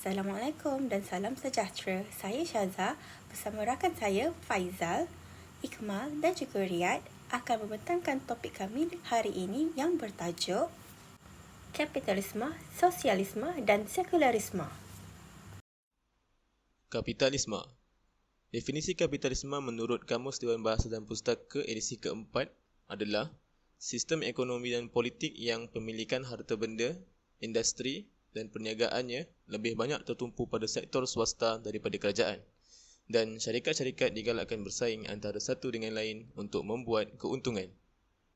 Assalamualaikum dan salam sejahtera. Saya Syaza bersama rakan saya Faizal, Ikmal dan juga Riyad akan membentangkan topik kami hari ini yang bertajuk Kapitalisme, Sosialisme dan Sekularisme. Kapitalisme. Definisi kapitalisme menurut Kamus Dewan Bahasa dan Pustaka edisi keempat adalah sistem ekonomi dan politik yang pemilikan harta benda, industri dan perniagaannya lebih banyak tertumpu pada sektor swasta daripada kerajaan, dan syarikat-syarikat digalakkan bersaing antara satu dengan lain untuk membuat keuntungan.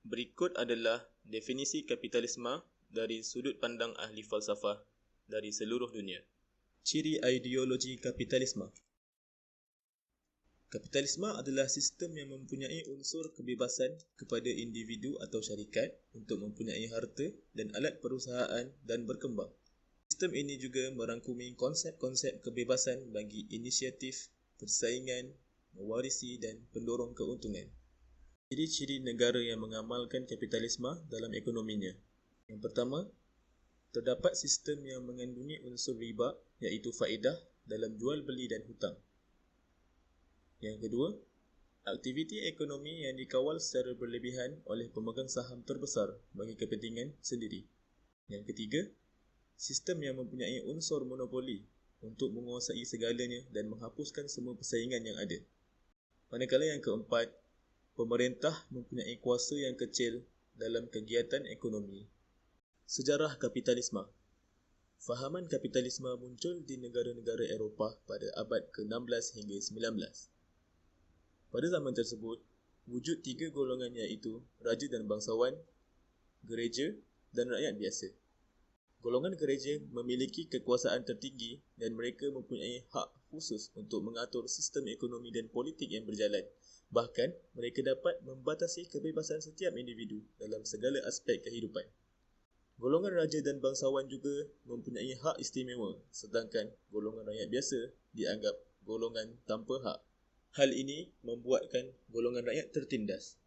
Berikut adalah definisi kapitalisme dari sudut pandang ahli falsafah dari seluruh dunia. Ciri ideologi kapitalisme. Kapitalisme adalah sistem yang mempunyai unsur kebebasan kepada individu atau syarikat untuk mempunyai harta dan alat perusahaan dan berkembang. Sistem ini juga merangkumi konsep-konsep kebebasan bagi inisiatif, persaingan, mewarisi dan pendorong keuntungan. Ciri-ciri negara yang mengamalkan kapitalisme dalam ekonominya. Yang pertama, terdapat sistem yang mengandungi unsur riba iaitu faedah dalam jual beli dan hutang. Yang kedua, aktiviti ekonomi yang dikawal secara berlebihan oleh pemegang saham terbesar bagi kepentingan sendiri. Yang ketiga, sistem yang mempunyai unsur monopoli untuk menguasai segalanya dan menghapuskan semua persaingan yang ada. Manakala yang keempat, pemerintah mempunyai kuasa yang kecil dalam kegiatan ekonomi. Sejarah kapitalisme. Fahaman kapitalisme muncul di negara-negara Eropah pada abad ke-16 hingga 19. Pada zaman tersebut, wujud tiga golongan iaitu raja dan bangsawan, gereja dan rakyat biasa. Golongan gereja memiliki kekuasaan tertinggi dan mereka mempunyai hak khusus untuk mengatur sistem ekonomi dan politik yang berjalan. Bahkan, mereka dapat membatasi kebebasan setiap individu dalam segala aspek kehidupan. Golongan raja dan bangsawan juga mempunyai hak istimewa, sedangkan golongan rakyat biasa dianggap golongan tanpa hak. Hal ini membuatkan golongan rakyat tertindas.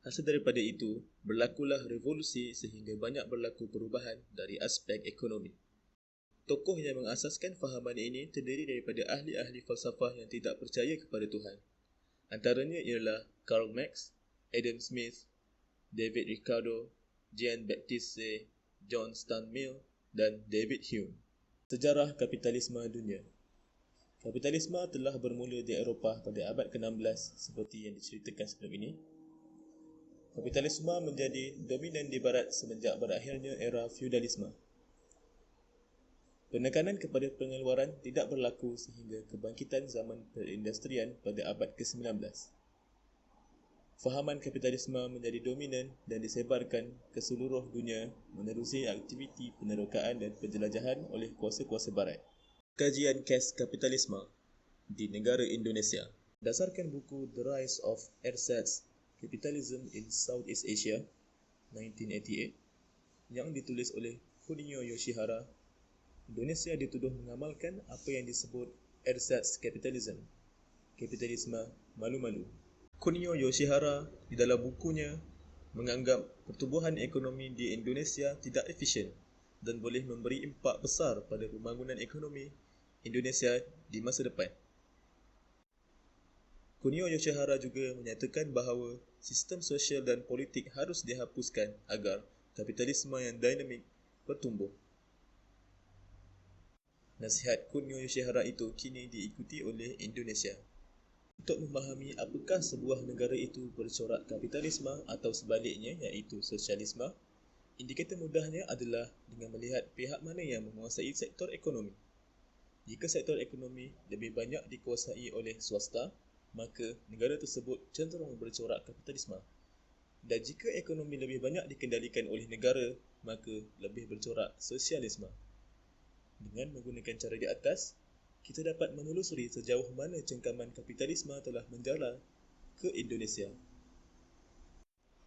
Hasil daripada itu, berlakulah revolusi sehingga banyak berlaku perubahan dari aspek ekonomi. Tokoh yang mengasaskan fahaman ini terdiri daripada ahli-ahli falsafah yang tidak percaya kepada Tuhan. Antaranya ialah Karl Marx, Adam Smith, David Ricardo, Jean-Baptiste John Stuart Mill dan David Hume. Sejarah kapitalisme dunia. Kapitalisme telah bermula di Eropah pada abad ke-16 seperti yang diceritakan sebelum ini. Kapitalisme menjadi dominan di barat semenjak berakhirnya era feudalisme. Penekanan kepada pengeluaran tidak berlaku sehingga kebangkitan zaman perindustrian pada abad ke-19. Fahaman kapitalisme menjadi dominan dan disebarkan ke seluruh dunia menerusi aktiviti penerokaan dan penjelajahan oleh kuasa-kuasa barat. Kajian kes kapitalisme di negara Indonesia. Berdasarkan buku The Rise of Ersatz Capitalism in Southeast Asia 1988 yang ditulis oleh Kunio Yoshihara, Indonesia dituduh mengamalkan apa yang disebut ersatz capitalism, kapitalisme malu-malu. Kunio Yoshihara di dalam bukunya menganggap pertumbuhan ekonomi di Indonesia tidak efisien dan boleh memberi impak besar pada pembangunan ekonomi Indonesia di masa depan. Kunio Yoshihara juga menyatakan bahawa sistem sosial dan politik harus dihapuskan agar kapitalisme yang dinamik bertumbuh. Nasihat Kunio Yoshihara itu kini diikuti oleh Indonesia. Untuk memahami apakah sebuah negara itu bercorak kapitalisme atau sebaliknya iaitu sosialisme, indikator mudahnya adalah dengan melihat pihak mana yang menguasai sektor ekonomi. Jika sektor ekonomi lebih banyak dikuasai oleh swasta, maka negara tersebut cenderung bercorak kapitalisme. Dan jika ekonomi lebih banyak dikendalikan oleh negara, maka lebih bercorak sosialisme. Dengan menggunakan cara di atas, kita dapat menelusuri sejauh mana cengkaman kapitalisme telah menjala ke Indonesia.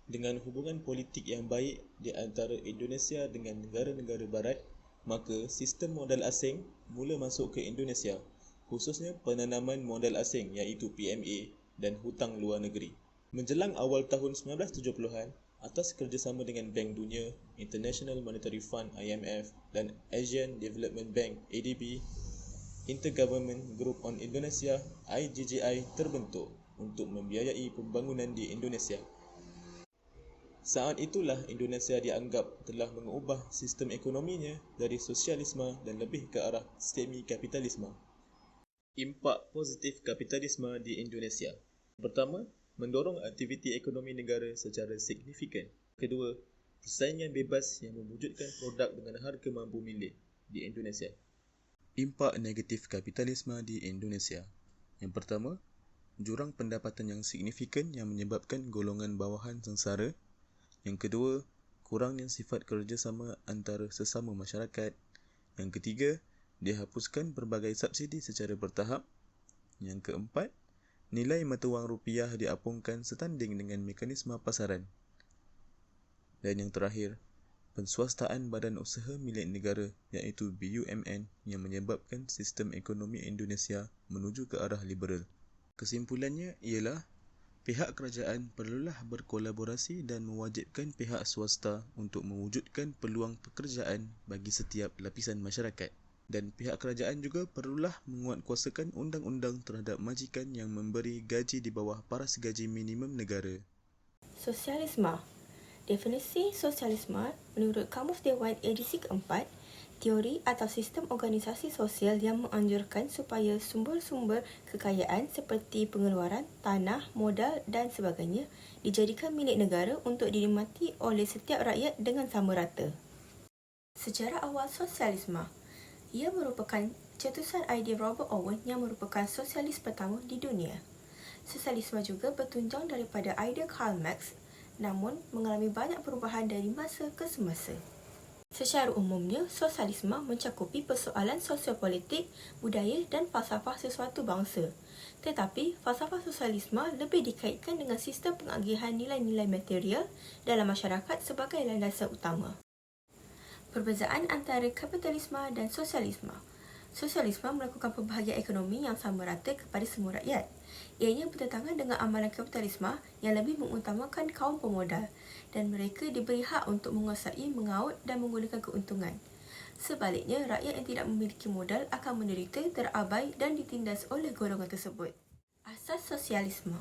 Dengan hubungan politik yang baik di antara Indonesia dengan negara-negara barat, maka sistem modal asing mula masuk ke Indonesia, khususnya penanaman modal asing iaitu PMA dan hutang luar negeri. Menjelang awal tahun 1970-an, atas kerjasama dengan Bank Dunia, International Monetary Fund IMF dan Asian Development Bank ADB, Intergovernment Group on Indonesia (IGGI) terbentuk untuk membiayai pembangunan di Indonesia. Saat itulah Indonesia dianggap telah mengubah sistem ekonominya dari sosialisme dan lebih ke arah semi-kapitalisme. Impak positif kapitalisme di Indonesia. Pertama, mendorong aktiviti ekonomi negara secara signifikan. Kedua, persaingan bebas yang mewujudkan produk dengan harga mampu milik di Indonesia. Impak negatif kapitalisme di Indonesia. Yang pertama, jurang pendapatan yang signifikan yang menyebabkan golongan bawahan sengsara. Yang kedua, kurangnya sifat kerjasama antara sesama masyarakat. Yang ketiga, dihapuskan pelbagai subsidi secara bertahap. Yang keempat, nilai mata wang rupiah diapungkan setanding dengan mekanisme pasaran. Dan yang terakhir, penswastaan badan usaha milik negara iaitu BUMN yang menyebabkan sistem ekonomi Indonesia menuju ke arah liberal. Kesimpulannya ialah pihak kerajaan perlulah berkolaborasi dan mewajibkan pihak swasta untuk mewujudkan peluang pekerjaan bagi setiap lapisan masyarakat. Dan pihak kerajaan juga perlulah menguatkuasakan undang-undang terhadap majikan yang memberi gaji di bawah paras gaji minimum negara. Sosialisme. Definisi sosialisme menurut Kamus Dewan edisi keempat, teori atau sistem organisasi sosial yang menganjurkan supaya sumber-sumber kekayaan seperti pengeluaran, tanah, modal dan sebagainya dijadikan milik negara untuk dinikmati oleh setiap rakyat dengan sama rata. Sejarah awal sosialisme. Ia merupakan cetusan idea Robert Owen yang merupakan sosialis pertama di dunia. Sosialisme juga bertunjang daripada idea Karl Marx, namun mengalami banyak perubahan dari masa ke semasa. Secara umumnya, sosialisme mencakupi persoalan sosiopolitik, budaya dan falsafah sesuatu bangsa. Tetapi, falsafah sosialisme lebih dikaitkan dengan sistem pengagihan nilai-nilai material dalam masyarakat sebagai landasan utama. Perbezaan antara kapitalisme dan sosialisme. Sosialisme melakukan pembahagian ekonomi yang sama rata kepada semua rakyat. Ianya bertentangan dengan amalan kapitalisme yang lebih mengutamakan kaum pemodal dan mereka diberi hak untuk menguasai, mengaut dan menggunakan keuntungan. Sebaliknya, rakyat yang tidak memiliki modal akan menderita, terabai dan ditindas oleh golongan tersebut. Asas sosialisme.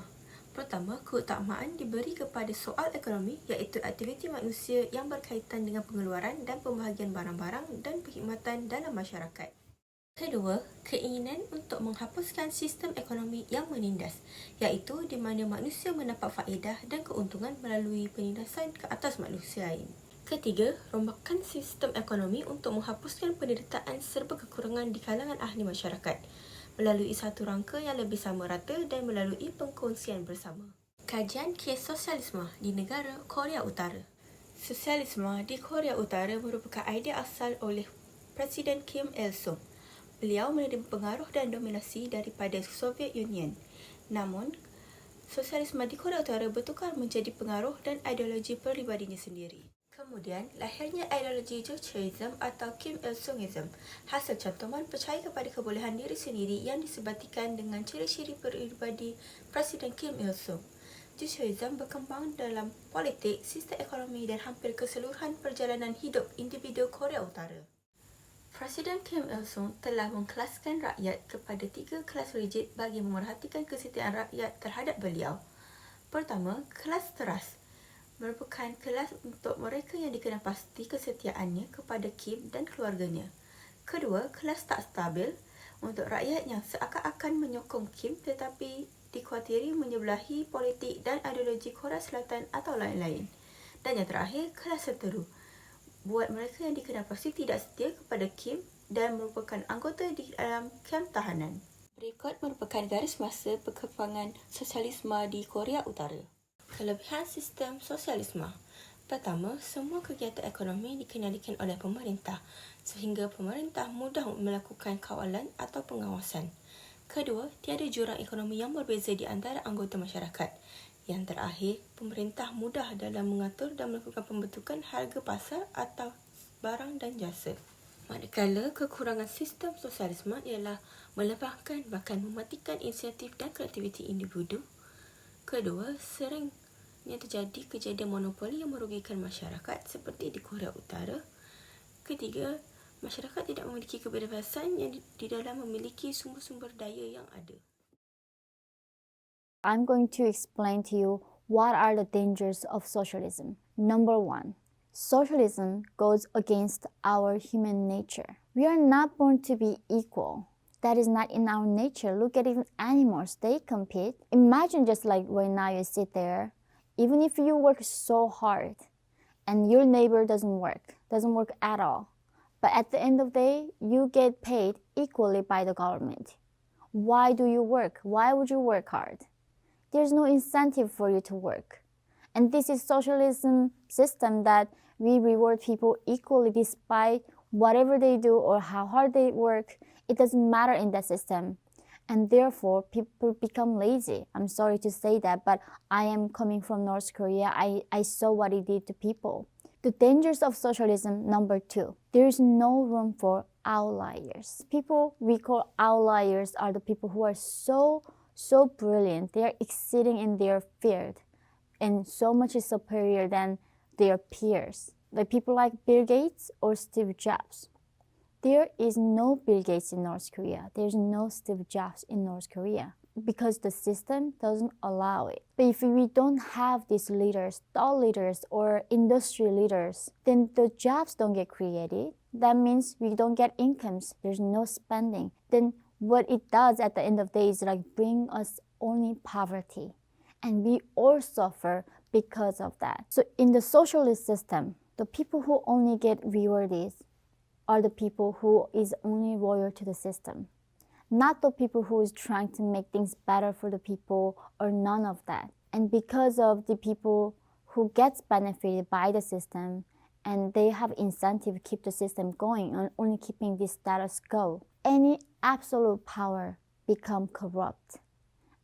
Pertama, keutamaan diberi kepada soal ekonomi iaitu aktiviti manusia yang berkaitan dengan pengeluaran dan pembahagian barang-barang dan perkhidmatan dalam masyarakat. Kedua, keinginan untuk menghapuskan sistem ekonomi yang menindas, iaitu di mana manusia mendapat faedah dan keuntungan melalui penindasan ke atas manusia lain. Ketiga, rombakan sistem ekonomi untuk menghapuskan penderitaan serba kekurangan di kalangan ahli masyarakat, melalui satu rangka yang lebih sama rata dan melalui pengkongsian bersama. Kajian kes sosialisme di negara Korea Utara. Sosialisme di Korea Utara merupakan idea asal oleh Presiden Kim Il-sung. Beliau menerima pengaruh dan dominasi daripada Soviet Union. Namun, sosialisme di Korea Utara bertukar menjadi pengaruh dan ideologi peribadinya sendiri. Kemudian, lahirnya ideologi Jucheism atau Kim Il-sungism, hasil cantuman percaya kepada kebolehan diri sendiri yang disebabkan dengan ciri-ciri peribadi Presiden Kim Il-sung. Jucheism berkembang dalam politik, sistem ekonomi dan hampir keseluruhan perjalanan hidup individu Korea Utara. Presiden Kim Il-sung telah mengkelaskan rakyat kepada 3 kelas rigid bagi memerhatikan kesetiaan rakyat terhadap beliau. Pertama, kelas teras merupakan kelas untuk mereka yang dikenal pasti kesetiaannya kepada Kim dan keluarganya. Kedua, kelas tak stabil untuk rakyat yang seakan-akan menyokong Kim tetapi dikhawatiri menyebelahi politik dan ideologi Korea Selatan atau lain-lain. Dan yang terakhir, kelas seteru buat mereka yang dikenal pasti tidak setia kepada Kim dan merupakan anggota di dalam kamp tahanan. Berikut merupakan garis masa perkembangan sosialisme di Korea Utara. Kelebihan sistem sosialisme. Pertama, semua kegiatan ekonomi dikendalikan oleh pemerintah sehingga pemerintah mudah melakukan kawalan atau pengawasan. Kedua, tiada jurang ekonomi yang berbeza di antara anggota masyarakat. Yang terakhir, pemerintah mudah dalam mengatur dan melakukan pembentukan harga pasar atau barang dan jasa. Manakala kekurangan sistem sosialisme ialah melemahkan bahkan mematikan inisiatif dan kreativiti individu. Kedua, seringnya terjadi kejadian monopoli yang merugikan masyarakat seperti di Korea Utara. Ketiga, Masyarakat tidak memiliki kebebasan yang di dalam memiliki sumber-sumber daya yang ada. I'm going to explain to you what are the dangers of socialism. Number 1, socialism goes against our human nature. We are not born to be equal. That is not in our nature. Look at even animals, they compete. Imagine just like right now you sit there, even if you work so hard and your neighbor doesn't work at all. But at the end of the day, you get paid equally by the government. Why do you work? Why would you work hard? There's no incentive for you to work. And this is socialism system that we reward people equally despite whatever they do or how hard they work. It doesn't matter in that system. And therefore, people become lazy. I'm sorry to say that, but I am coming from North Korea. I saw what it did to people. The dangers of socialism, number 2, there is no room for outliers. People we call outliers are the people who are so brilliant. They are exceeding in their field and so much is superior than their peers. Like people like Bill Gates or Steve Jobs. There is no Bill Gates in North Korea. There's no Steve Jobs in North Korea because the system doesn't allow it. But if we don't have these leaders, thought leaders or industry leaders, then the jobs don't get created. That means we don't get incomes. There's no spending. Then what it does at the end of the day is like bring us only poverty. And we all suffer because of that. So in the socialist system, the people who only get rewarded are the people who is only loyal to the system. Not the people who is trying to make things better for the people or none of that. And because of the people who gets benefited by the system and they have incentive to keep the system going and only keeping this status quo, any absolute power become corrupt.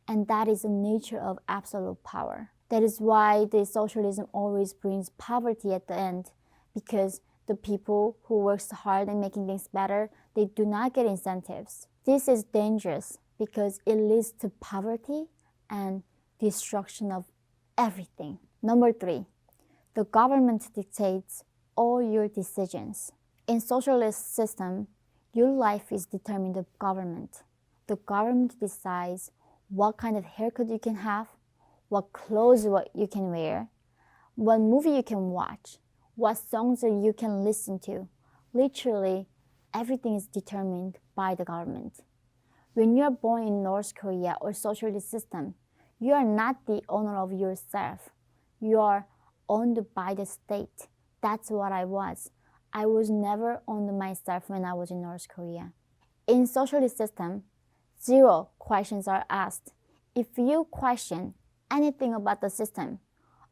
And that is the nature of absolute power. That is why the socialism always brings poverty at the end, because the people who works hard in making things better, they do not get incentives. This is dangerous because it leads to poverty and destruction of everything. Number 3, the government dictates all your decisions. In socialist system, your life is determined by the government. The government decides what kind of haircut you can have, what clothes you can wear, what movie you can watch, what songs you can listen to. Literally, everything is determined by the government. When you are born in North Korea or socialist system, you are not the owner of yourself. You are owned by the state. That's what I was. I was never owned myself when I was in North Korea. In socialist system, 0 questions are asked. If you question anything about the system,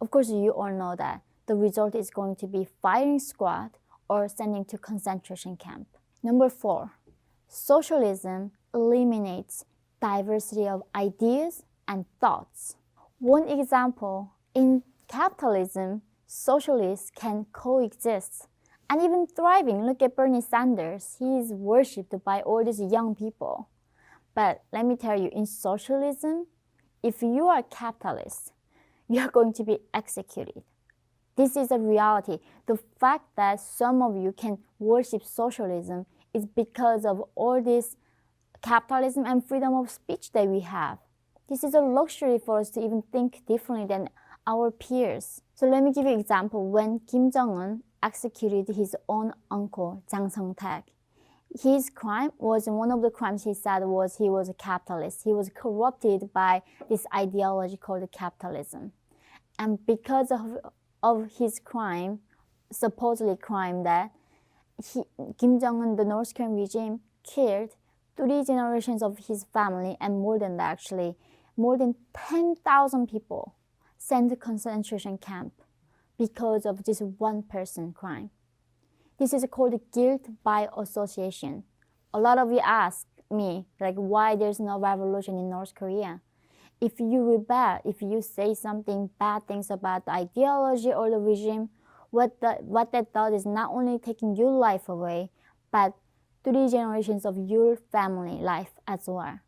of course you all know that the result is going to be firing squad or sending to concentration camp. Number 4, socialism eliminates diversity of ideas and thoughts. One example, in capitalism, socialists can coexist and even thriving. Look at Bernie Sanders. He is worshipped by all these young people. But let me tell you, in socialism, if you are a capitalist, you are going to be executed. This is a reality. The fact that some of you can worship socialism is because of all this capitalism and freedom of speech that we have. This is a luxury for us to even think differently than our peers. So let me give you an example. When Kim Jong-un executed his own uncle, Jang Song-taek, his crime was, one of the crimes he said was he was a capitalist. He was corrupted by this ideology called capitalism. And because of his crime, supposedly crime that Kim Jong-un, the North Korean regime, killed 3 generations of his family, and more than that actually, more than 10,000 people sent to concentration camp because of this one person crime. This is called guilt by association. A lot of you ask me, like, why there's no revolution in North Korea? If you rebel, if you say something bad things about the ideology or the regime, what that does is not only taking your life away, but 3 generations of your family life as well.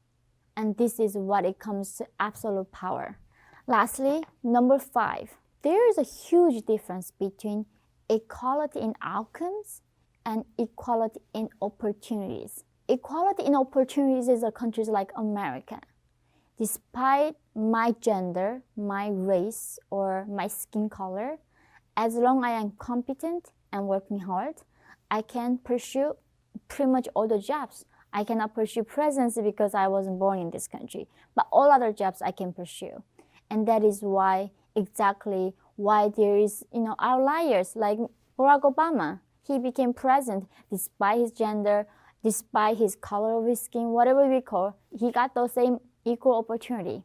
And this is what it comes to absolute power. Lastly, number 5, there is a huge difference between equality in outcomes and equality in opportunities. Equality in opportunities is in countries like America. Despite my gender, my race, or my skin color, as long as I am competent and working hard, I can pursue pretty much all the jobs. I cannot pursue presidency because I wasn't born in this country, but all other jobs I can pursue. And that is why there is, outliers like Barack Obama. He became president despite his gender, despite his color of his skin, whatever we call, he got the same equal opportunity.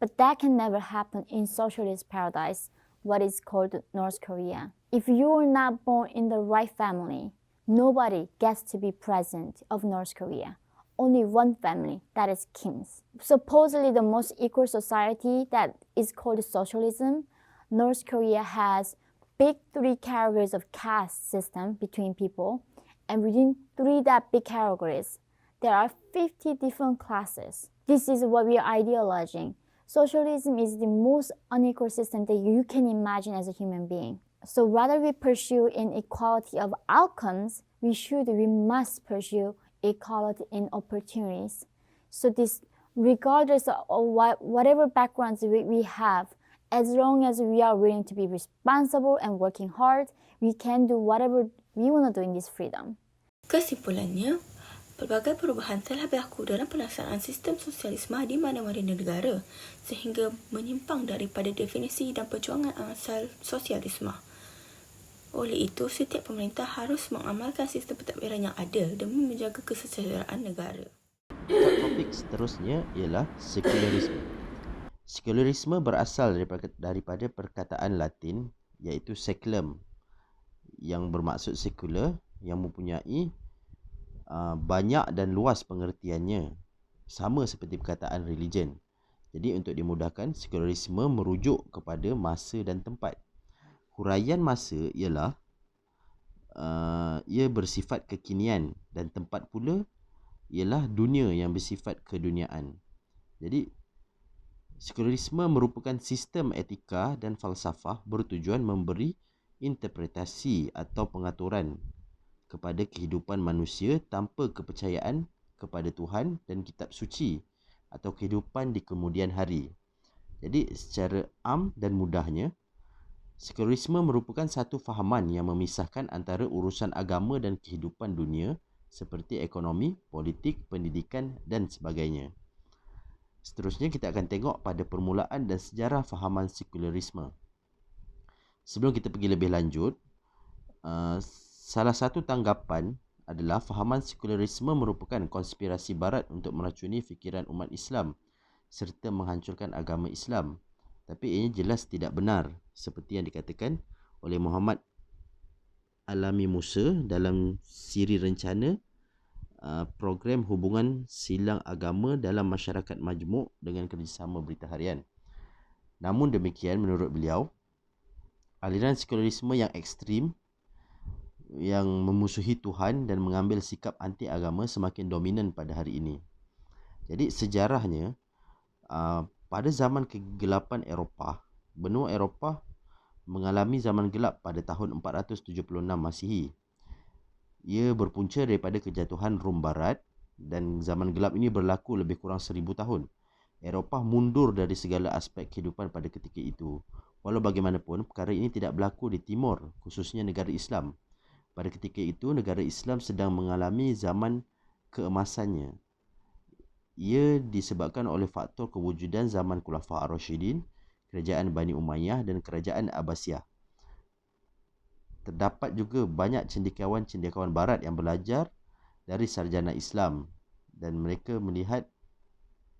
But that can never happen in socialist paradise, what is called North Korea. If you are not born in the right family, nobody gets to be president of North Korea. Only one family, that is Kim's. Supposedly the most equal society that is called socialism, North Korea has big 3 categories of caste system between people, and within 3 that big categories, there are 50 different classes. This is what we are ideologizing. Socialism is the most unequal system that you can imagine as a human being. So rather we pursue inequality of outcomes, we must pursue equality in opportunities. So this, regardless of whatever backgrounds we have, as long as we are willing to be responsible and working hard, we can do whatever we want to do in this freedom. Kesimpulannya, pelbagai perubahan telah berlaku dalam pelaksanaan sistem sosialisme di mana-mana negara sehingga menyimpang daripada definisi dan perjuangan asal sosialisme. Oleh itu, setiap pemerintah harus mengamalkan sistem pentadbiran yang ada demi menjaga kesejahteraan negara. Topik seterusnya ialah sekularisme. Sekularisme berasal daripada perkataan Latin iaitu seculum yang bermaksud sekular, yang mempunyai banyak dan luas pengertiannya, sama seperti perkataan religion. Jadi untuk dimudahkan, sekularisme merujuk kepada masa dan tempat. Huraian masa ialah ia bersifat kekinian, dan tempat pula ialah dunia yang bersifat keduniaan. Jadi sekularisme merupakan sistem etika dan falsafah bertujuan memberi interpretasi atau pengaturan kepada kehidupan manusia tanpa kepercayaan kepada Tuhan dan kitab suci atau kehidupan di kemudian hari. Jadi secara am dan mudahnya, sekularisme merupakan satu fahaman yang memisahkan antara urusan agama dan kehidupan dunia seperti ekonomi, politik, pendidikan dan sebagainya. Seterusnya kita akan tengok pada permulaan dan sejarah fahaman sekularisme. Sebelum kita pergi lebih lanjut, salah satu tanggapan adalah fahaman sekularisme merupakan konspirasi barat untuk meracuni fikiran umat Islam serta menghancurkan agama Islam. Tapi ianya jelas tidak benar seperti yang dikatakan oleh Muhammad Alami Musa dalam siri rencana program hubungan silang agama dalam masyarakat majmuk dengan kerjasama Berita Harian. Namun demikian, menurut beliau, aliran sekularisme yang ekstrim yang memusuhi Tuhan dan mengambil sikap anti agama semakin dominan pada hari ini. Jadi sejarahnya, pada zaman kegelapan Eropah, benua Eropah mengalami zaman gelap pada tahun 476 Masihi. Ia berpunca daripada kejatuhan Rom Barat dan zaman gelap ini berlaku lebih kurang 1000 tahun. Eropah mundur dari segala aspek kehidupan pada ketika itu. Walau bagaimanapun, perkara ini tidak berlaku di Timur, khususnya negara Islam. Pada ketika itu, negara Islam sedang mengalami zaman keemasannya. Ia disebabkan oleh faktor kewujudan zaman Khulafa' Ar-Rasyidin, kerajaan Bani Umayyah dan kerajaan Abbasiyah. Terdapat juga banyak cendekiawan-cendekiawan barat yang belajar dari sarjana Islam dan mereka melihat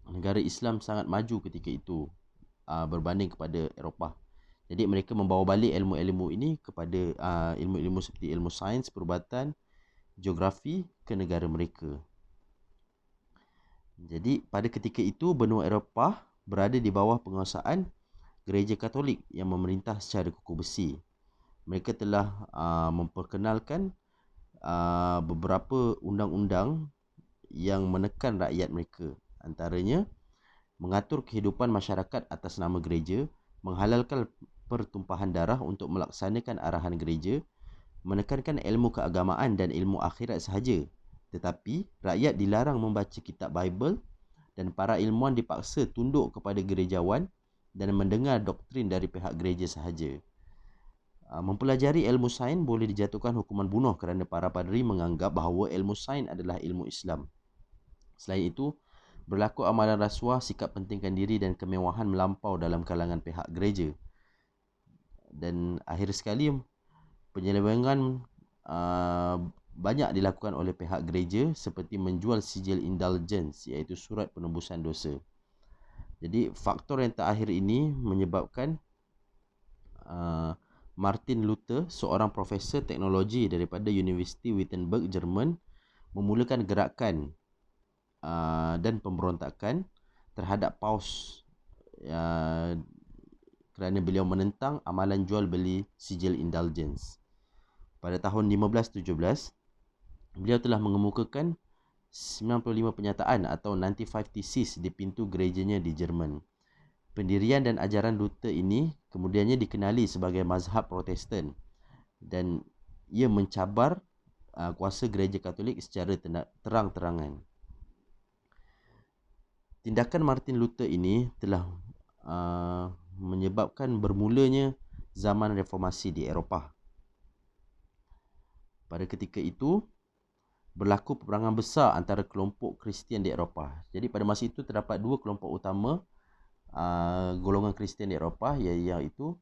negara Islam sangat maju ketika itu berbanding kepada Eropah. Jadi mereka membawa balik ilmu-ilmu ini kepada ilmu-ilmu seperti ilmu sains, perubatan, geografi ke negara mereka. Jadi pada ketika itu benua Eropah berada di bawah penguasaan Gereja Katolik yang memerintah secara kuku besi. Mereka telah memperkenalkan beberapa undang-undang yang menekan rakyat mereka. Antaranya, mengatur kehidupan masyarakat atas nama gereja, menghalalkan pertumpahan darah untuk melaksanakan arahan gereja, menekankan ilmu keagamaan dan ilmu akhirat sahaja. Tetapi rakyat dilarang membaca kitab Bible dan para ilmuwan dipaksa tunduk kepada gerejawan dan mendengar doktrin dari pihak gereja sahaja. Mempelajari ilmu sains boleh dijatuhkan hukuman bunuh kerana para padri menganggap bahawa ilmu sains adalah ilmu Islam. Selain itu, berlaku amalan rasuah, sikap pentingkan diri dan kemewahan melampau dalam kalangan pihak gereja. Dan akhir sekali, penyelewengan banyak dilakukan oleh pihak gereja seperti menjual sijil indulgence, iaitu surat penembusan dosa. Jadi faktor yang terakhir ini menyebabkan Martin Luther, seorang profesor teknologi daripada Universiti Wittenberg, Jerman, memulakan gerakan dan pemberontakan terhadap Paus kerana beliau menentang amalan jual beli sijil indulgence. Pada tahun 1517, beliau telah mengemukakan 95 penyataan atau 95 thesis di pintu gerejanya di Jerman. Pendirian dan ajaran Luther ini kemudiannya dikenali sebagai mazhab Protestan dan ia mencabar kuasa gereja Katolik secara terang-terangan. Tindakan Martin Luther ini telah menyebabkan bermulanya zaman reformasi di Eropah. Pada ketika itu, berlaku peperangan besar antara kelompok Kristian di Eropah. Jadi pada masa itu terdapat dua kelompok utama golongan Kristian di Eropah, iaitu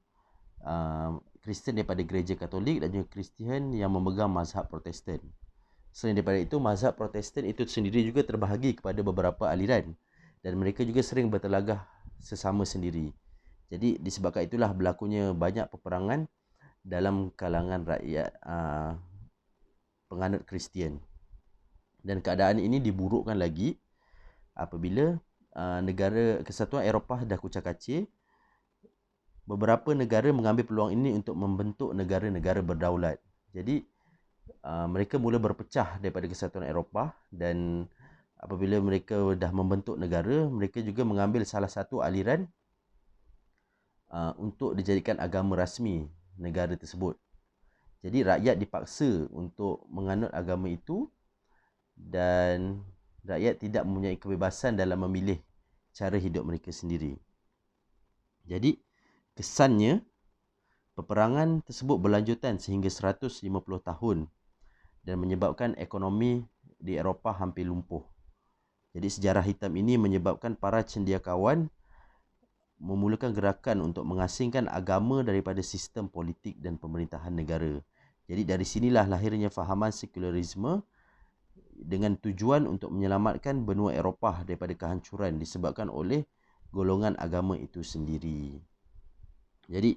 Kristian daripada gereja Katolik dan juga Kristian yang memegang mazhab Protestan. Selain daripada itu, mazhab Protestan itu sendiri juga terbahagi kepada beberapa aliran dan mereka juga sering bertelagah sesama sendiri. Jadi disebabkan itulah berlakunya banyak peperangan dalam kalangan rakyat penganut Kristian. Dan keadaan ini diburukkan lagi apabila negara kesatuan Eropah dah kucak-kacir. Beberapa negara mengambil peluang ini untuk membentuk negara-negara berdaulat. Jadi mereka mula berpecah daripada kesatuan Eropah dan apabila mereka dah membentuk negara, mereka juga mengambil salah satu aliran untuk dijadikan agama rasmi negara tersebut. Jadi rakyat dipaksa untuk menganut agama itu dan rakyat tidak mempunyai kebebasan dalam memilih cara hidup mereka sendiri. Jadi kesannya peperangan tersebut berlanjutan sehingga 150 tahun dan menyebabkan ekonomi di Eropah hampir lumpuh. Jadi sejarah hitam ini menyebabkan para cendekiawan memulakan gerakan untuk mengasingkan agama daripada sistem politik dan pemerintahan negara. Jadi dari sinilah lahirnya fahaman sekularisme dengan tujuan untuk menyelamatkan benua Eropah daripada kehancuran disebabkan oleh golongan agama itu sendiri. Jadi,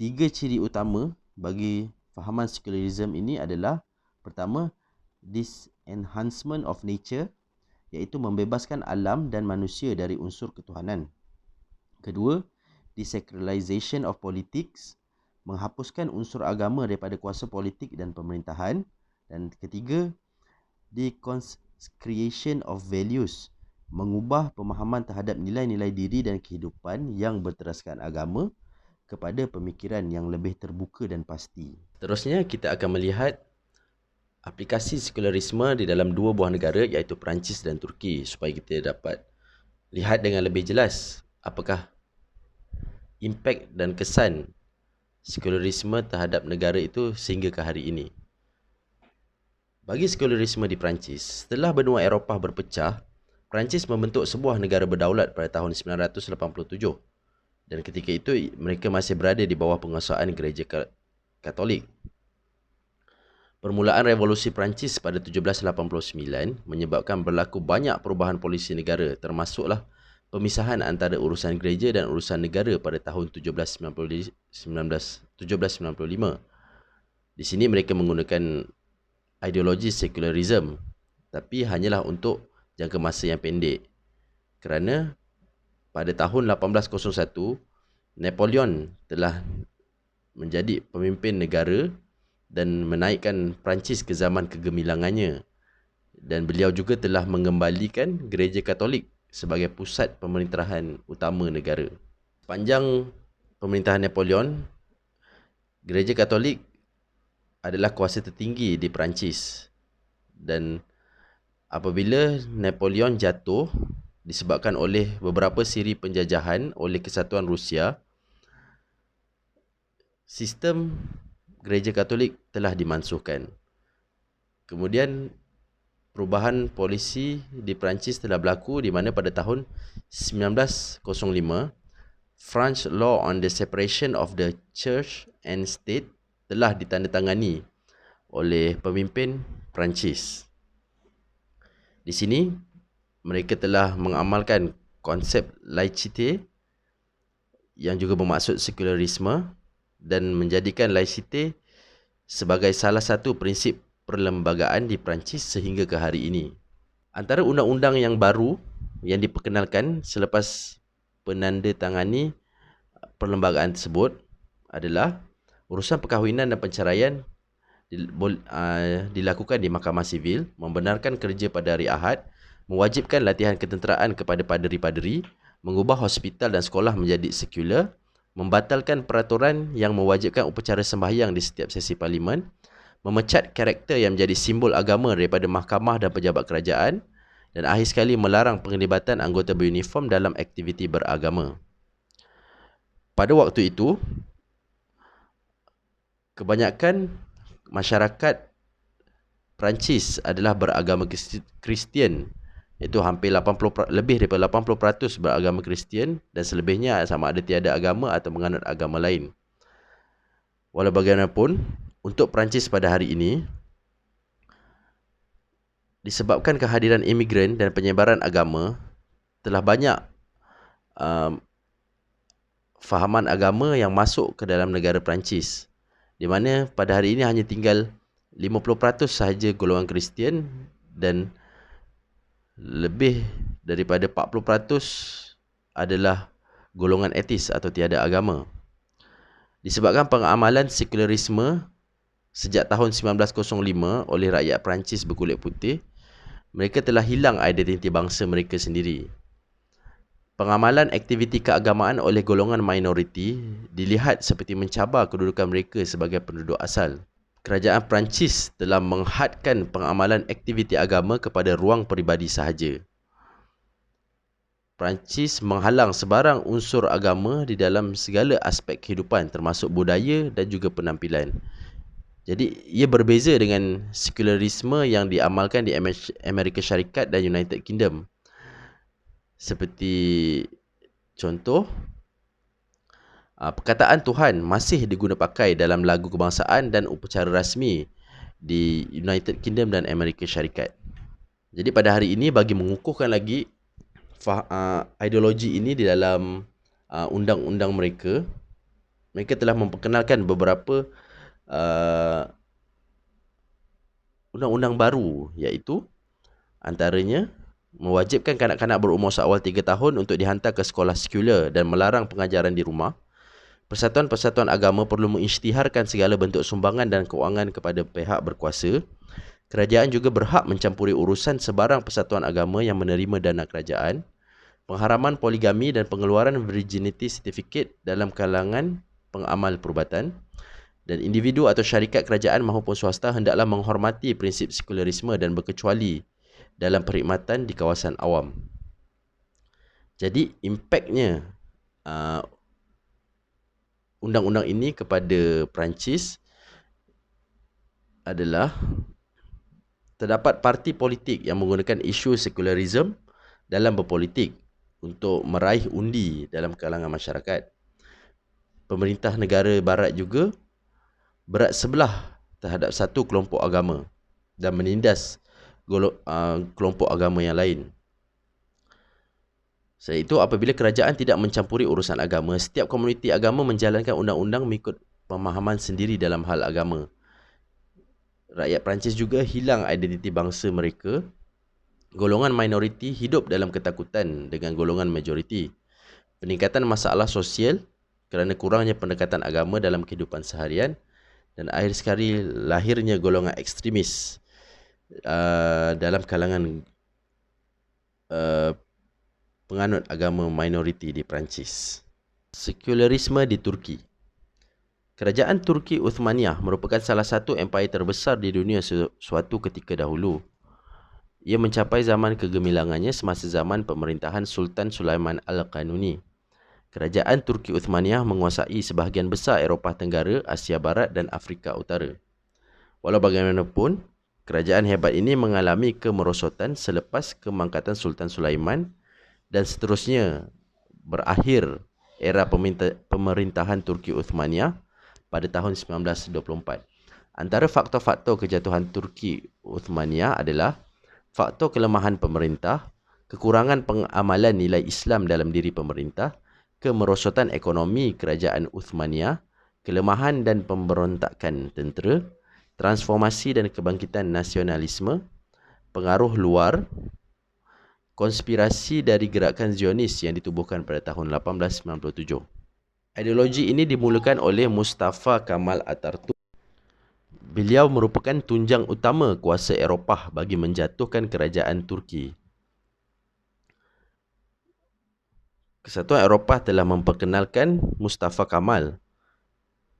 3 ciri utama bagi fahaman sekularisme ini adalah pertama, disenhancement of nature, iaitu membebaskan alam dan manusia dari unsur ketuhanan. Kedua, desacralization of politics, menghapuskan unsur agama daripada kuasa politik dan pemerintahan. Dan ketiga, deconsecration of values, mengubah pemahaman terhadap nilai-nilai diri dan kehidupan yang berteraskan agama kepada pemikiran yang lebih terbuka dan pasti. Terusnya kita akan melihat aplikasi sekularisme di dalam dua buah negara iaitu Perancis dan Turki supaya kita dapat lihat dengan lebih jelas apakah impak dan kesan sekularisme terhadap negara itu sehingga ke hari ini. Bagi sekularisme di Perancis, setelah benua Eropah berpecah, Perancis membentuk sebuah negara berdaulat pada tahun 1987. Dan ketika itu, mereka masih berada di bawah penguasaan gereja Katolik. Permulaan revolusi Perancis pada 1789 menyebabkan berlaku banyak perubahan polisi negara, termasuklah pemisahan antara urusan gereja dan urusan negara pada tahun 1795. Di sini mereka menggunakan ideologi sekularisme, tapi hanyalah untuk jangka masa yang pendek. Kerana pada tahun 1801, Napoleon telah menjadi pemimpin negara dan menaikkan Perancis ke zaman kegemilangannya. Dan beliau juga telah mengembalikan gereja Katolik sebagai pusat pemerintahan utama negara. Sepanjang pemerintahan Napoleon, gereja Katolik adalah kuasa tertinggi di Perancis. Dan apabila Napoleon jatuh disebabkan oleh beberapa siri penjajahan oleh Kesatuan Rusia, sistem Gereja Katolik telah dimansuhkan. Kemudian perubahan polisi di Perancis telah berlaku di mana pada tahun 1905 French Law on the Separation of the Church and State telah ditandatangani oleh pemimpin Perancis. Di sini mereka telah mengamalkan konsep laicite yang juga bermaksud sekularisme dan menjadikan laicite sebagai salah satu prinsip perlembagaan di Perancis sehingga ke hari ini. Antara undang-undang yang baru yang diperkenalkan selepas penandatangani perlembagaan tersebut adalah urusan perkahwinan dan perceraian dilakukan di Mahkamah Sivil, membenarkan kerja pada hari Ahad, mewajibkan latihan ketenteraan kepada paderi-paderi, mengubah hospital dan sekolah menjadi sekular, membatalkan peraturan yang mewajibkan upacara sembahyang di setiap sesi parlimen, memecat karakter yang menjadi simbol agama daripada mahkamah dan pejabat kerajaan, dan akhir sekali melarang penglibatan anggota beruniform dalam aktiviti beragama. Pada waktu itu, kebanyakan masyarakat Perancis adalah beragama Kristian, iaitu lebih daripada 80% beragama Kristian dan selebihnya sama ada tiada agama atau menganut agama lain. Walau bagaimanapun, untuk Perancis pada hari ini, disebabkan kehadiran imigran dan penyebaran agama, telah banyak fahaman agama yang masuk ke dalam negara Perancis, di mana pada hari ini hanya tinggal 50% sahaja golongan Kristian dan lebih daripada 40% adalah golongan etis atau tiada agama. Disebabkan pengamalan sekularisme sejak tahun 1905 oleh rakyat Perancis berkulit putih, mereka telah hilang identiti bangsa mereka sendiri. Pengamalan aktiviti keagamaan oleh golongan minoriti dilihat seperti mencabar kedudukan mereka sebagai penduduk asal. Kerajaan Perancis telah menghadkan pengamalan aktiviti agama kepada ruang peribadi sahaja. Perancis menghalang sebarang unsur agama di dalam segala aspek kehidupan termasuk budaya dan juga penampilan. Jadi ia berbeza dengan sekularisme yang diamalkan di Amerika Syarikat dan United Kingdom. Seperti contoh, perkataan Tuhan masih diguna pakai dalam lagu kebangsaan dan upacara rasmi di United Kingdom dan Amerika Syarikat. Jadi pada hari ini, bagi mengukuhkan lagi ideologi ini di dalam undang-undang mereka, mereka telah memperkenalkan beberapa undang-undang baru, iaitu antaranya mewajibkan kanak-kanak berumur seawal 3 tahun untuk dihantar ke sekolah sekular dan melarang pengajaran di rumah. Persatuan-persatuan agama perlu mengisytiharkan segala bentuk sumbangan dan kewangan kepada pihak berkuasa. Kerajaan juga berhak mencampuri urusan sebarang persatuan agama yang menerima dana kerajaan. Pengharaman poligami dan pengeluaran virginity certificate dalam kalangan pengamal perubatan. Dan individu atau syarikat kerajaan maupun swasta hendaklah menghormati prinsip sekularisme dan berkecuali dalam perkhidmatan di kawasan awam. Jadi impaknya undang-undang ini kepada Perancis adalah terdapat parti politik yang menggunakan isu sekularisme dalam berpolitik untuk meraih undi dalam kalangan masyarakat. Pemerintah negara barat juga berat sebelah terhadap satu kelompok agama dan menindas kelompok agama yang lain. Selain itu, apabila kerajaan tidak mencampuri urusan agama, setiap komuniti agama menjalankan undang-undang mengikut pemahaman sendiri dalam hal agama. Rakyat Perancis juga hilang identiti bangsa mereka. Golongan minoriti hidup dalam ketakutan dengan golongan majoriti. Peningkatan masalah sosial kerana kurangnya pendekatan agama dalam kehidupan seharian, dan akhir sekali lahirnya golongan ekstremis dalam kalangan penganut agama minoriti di Perancis. Sekularisme di Turki. Kerajaan Turki Uthmaniyah merupakan salah satu empayar terbesar di dunia suatu ketika dahulu. Ia mencapai zaman kegemilangannya semasa zaman pemerintahan Sultan Sulaiman Al-Qanuni. Kerajaan Turki Uthmaniyah menguasai sebahagian besar Eropah Tenggara, Asia Barat dan Afrika Utara. Walau bagaimanapun, kerajaan hebat ini mengalami kemerosotan selepas kemangkatan Sultan Sulaiman dan seterusnya berakhir era pemerintahan Turki Uthmaniyah pada tahun 1924. Antara faktor-faktor kejatuhan Turki Uthmaniyah adalah faktor kelemahan pemerintah, kekurangan pengamalan nilai Islam dalam diri pemerintah, kemerosotan ekonomi kerajaan Uthmaniyah, kelemahan dan pemberontakan tentera, transformasi dan kebangkitan nasionalisme, pengaruh luar, konspirasi dari gerakan Zionis yang ditubuhkan pada tahun 1897. Ideologi ini dimulakan oleh Mustafa Kemal Atatürk. Beliau merupakan tunjang utama kuasa Eropah bagi menjatuhkan kerajaan Turki. Kesatuan Eropah telah memperkenalkan Mustafa Kemal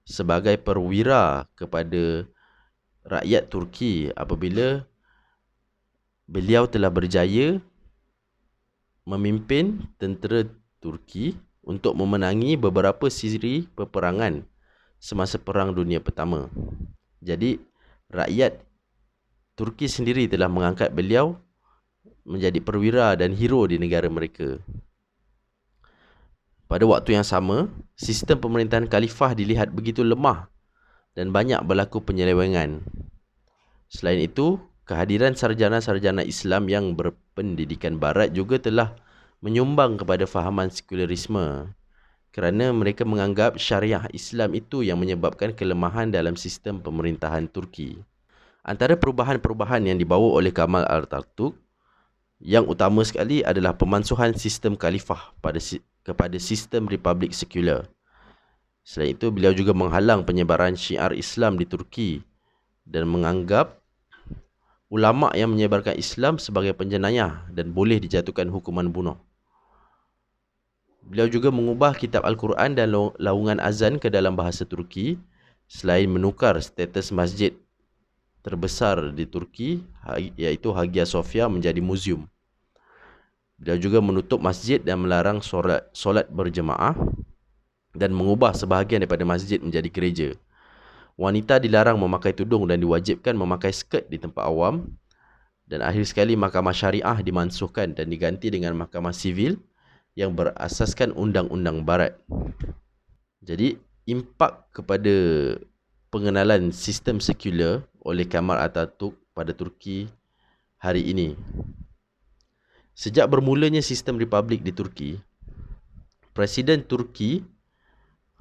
sebagai perwira kepada rakyat Turki apabila beliau telah berjaya memimpin tentera Turki untuk memenangi beberapa siri peperangan semasa Perang Dunia Pertama. Jadi, rakyat Turki sendiri telah mengangkat beliau menjadi perwira dan hero di negara mereka. Pada waktu yang sama, sistem pemerintahan khalifah dilihat begitu lemah dan banyak berlaku penyelewengan. Selain itu, kehadiran sarjana-sarjana Islam yang berpendidikan barat juga telah menyumbang kepada fahaman sekularisme kerana mereka menganggap syariah Islam itu yang menyebabkan kelemahan dalam sistem pemerintahan Turki. Antara perubahan-perubahan yang dibawa oleh Kemal Atatürk yang utama sekali adalah pemansuhan sistem khalifah kepada sistem republik sekular. Selain itu, beliau juga menghalang penyebaran syiar Islam di Turki dan menganggap ulama yang menyebarkan Islam sebagai penjenayah dan boleh dijatuhkan hukuman bunuh. Beliau juga mengubah kitab Al-Quran dan laungan azan ke dalam bahasa Turki selain menukar status masjid terbesar di Turki iaitu Hagia Sophia menjadi muzium. Beliau juga menutup masjid dan melarang solat berjemaah dan mengubah sebahagian daripada masjid menjadi gereja. Wanita dilarang memakai tudung dan diwajibkan memakai skirt di tempat awam. Dan akhir sekali mahkamah syariah dimansuhkan dan diganti dengan mahkamah sivil yang berasaskan undang-undang barat. Jadi, impak kepada pengenalan sistem sekular oleh Kemal Atatürk pada Turki hari ini. Sejak bermulanya sistem republik di Turki, Presiden Turki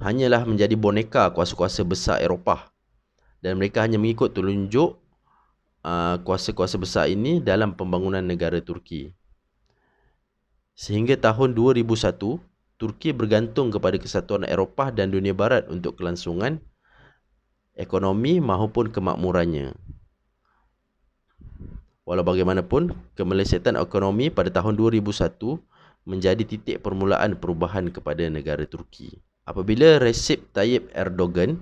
hanyalah menjadi boneka kuasa-kuasa besar Eropah dan mereka hanya mengikut telunjuk kuasa-kuasa besar ini dalam pembangunan negara Turki. Sehingga tahun 2001, Turki bergantung kepada kesatuan Eropah dan dunia barat untuk kelangsungan ekonomi maupun kemakmurannya. Walau bagaimanapun, kemelesetan ekonomi pada tahun 2001 menjadi titik permulaan perubahan kepada negara Turki. Apabila Recep Tayyip Erdogan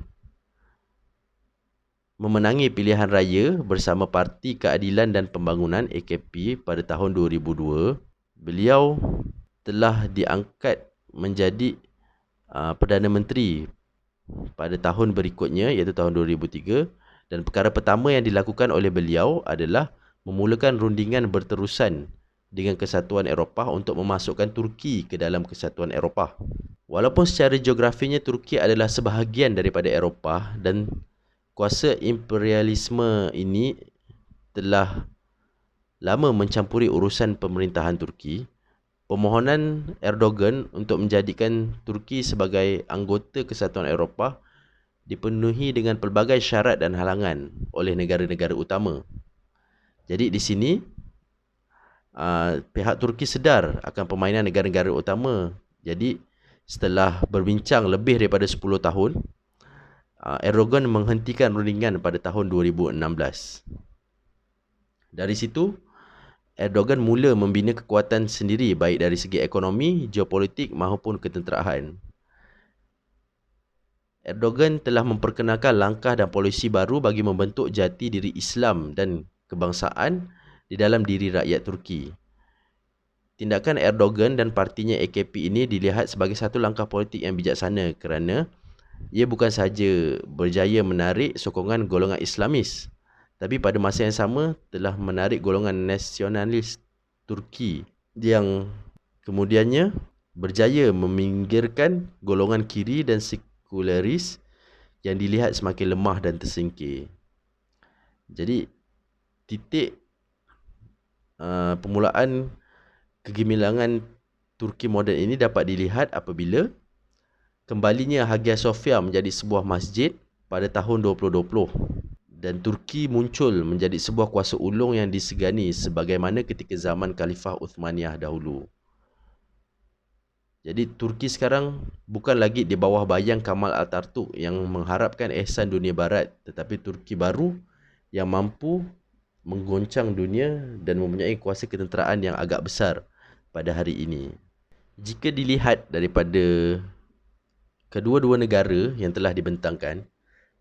memenangi pilihan raya bersama Parti Keadilan dan Pembangunan AKP pada tahun 2002, beliau telah diangkat menjadi Perdana Menteri pada tahun berikutnya iaitu tahun 2003 dan perkara pertama yang dilakukan oleh beliau adalah memulakan rundingan berterusan dengan Kesatuan Eropah untuk memasukkan Turki ke dalam Kesatuan Eropah. Walaupun secara geografinya Turki adalah sebahagian daripada Eropah dan kuasa imperialisme ini telah lama mencampuri urusan pemerintahan Turki, permohonan Erdogan untuk menjadikan Turki sebagai anggota Kesatuan Eropah dipenuhi dengan pelbagai syarat dan halangan oleh negara-negara utama. Jadi di sini pihak Turki sedar akan permainan negara-negara utama. Jadi setelah berbincang lebih daripada 10 tahun, Erdogan menghentikan rundingan pada tahun 2016. Dari situ, Erdogan mula membina kekuatan sendiri baik dari segi ekonomi, geopolitik maupun ketenteraan. Erdogan telah memperkenalkan langkah dan polisi baru bagi membentuk jati diri Islam dan kebangsaan di dalam diri rakyat Turki. Tindakan Erdogan dan partinya AKP ini dilihat sebagai satu langkah politik yang bijaksana kerana ia bukan sahaja berjaya menarik sokongan golongan Islamis, tapi pada masa yang sama telah menarik golongan nasionalis Turki yang kemudiannya berjaya meminggirkan golongan kiri dan sekularis yang dilihat semakin lemah dan tersingkir. Jadi titik permulaan kegemilangan Turki moden ini dapat dilihat apabila kembalinya Hagia Sophia menjadi sebuah masjid pada tahun 2020 dan Turki muncul menjadi sebuah kuasa ulung yang disegani sebagaimana ketika zaman Khalifah Uthmaniyah dahulu. Jadi Turki sekarang bukan lagi di bawah bayang Kamal Atatürk yang mengharapkan ihsan dunia barat, tetapi Turki baru yang mampu menggoncang dunia dan mempunyai kuasa ketenteraan yang agak besar pada hari ini. Jika dilihat daripada kedua-dua negara yang telah dibentangkan,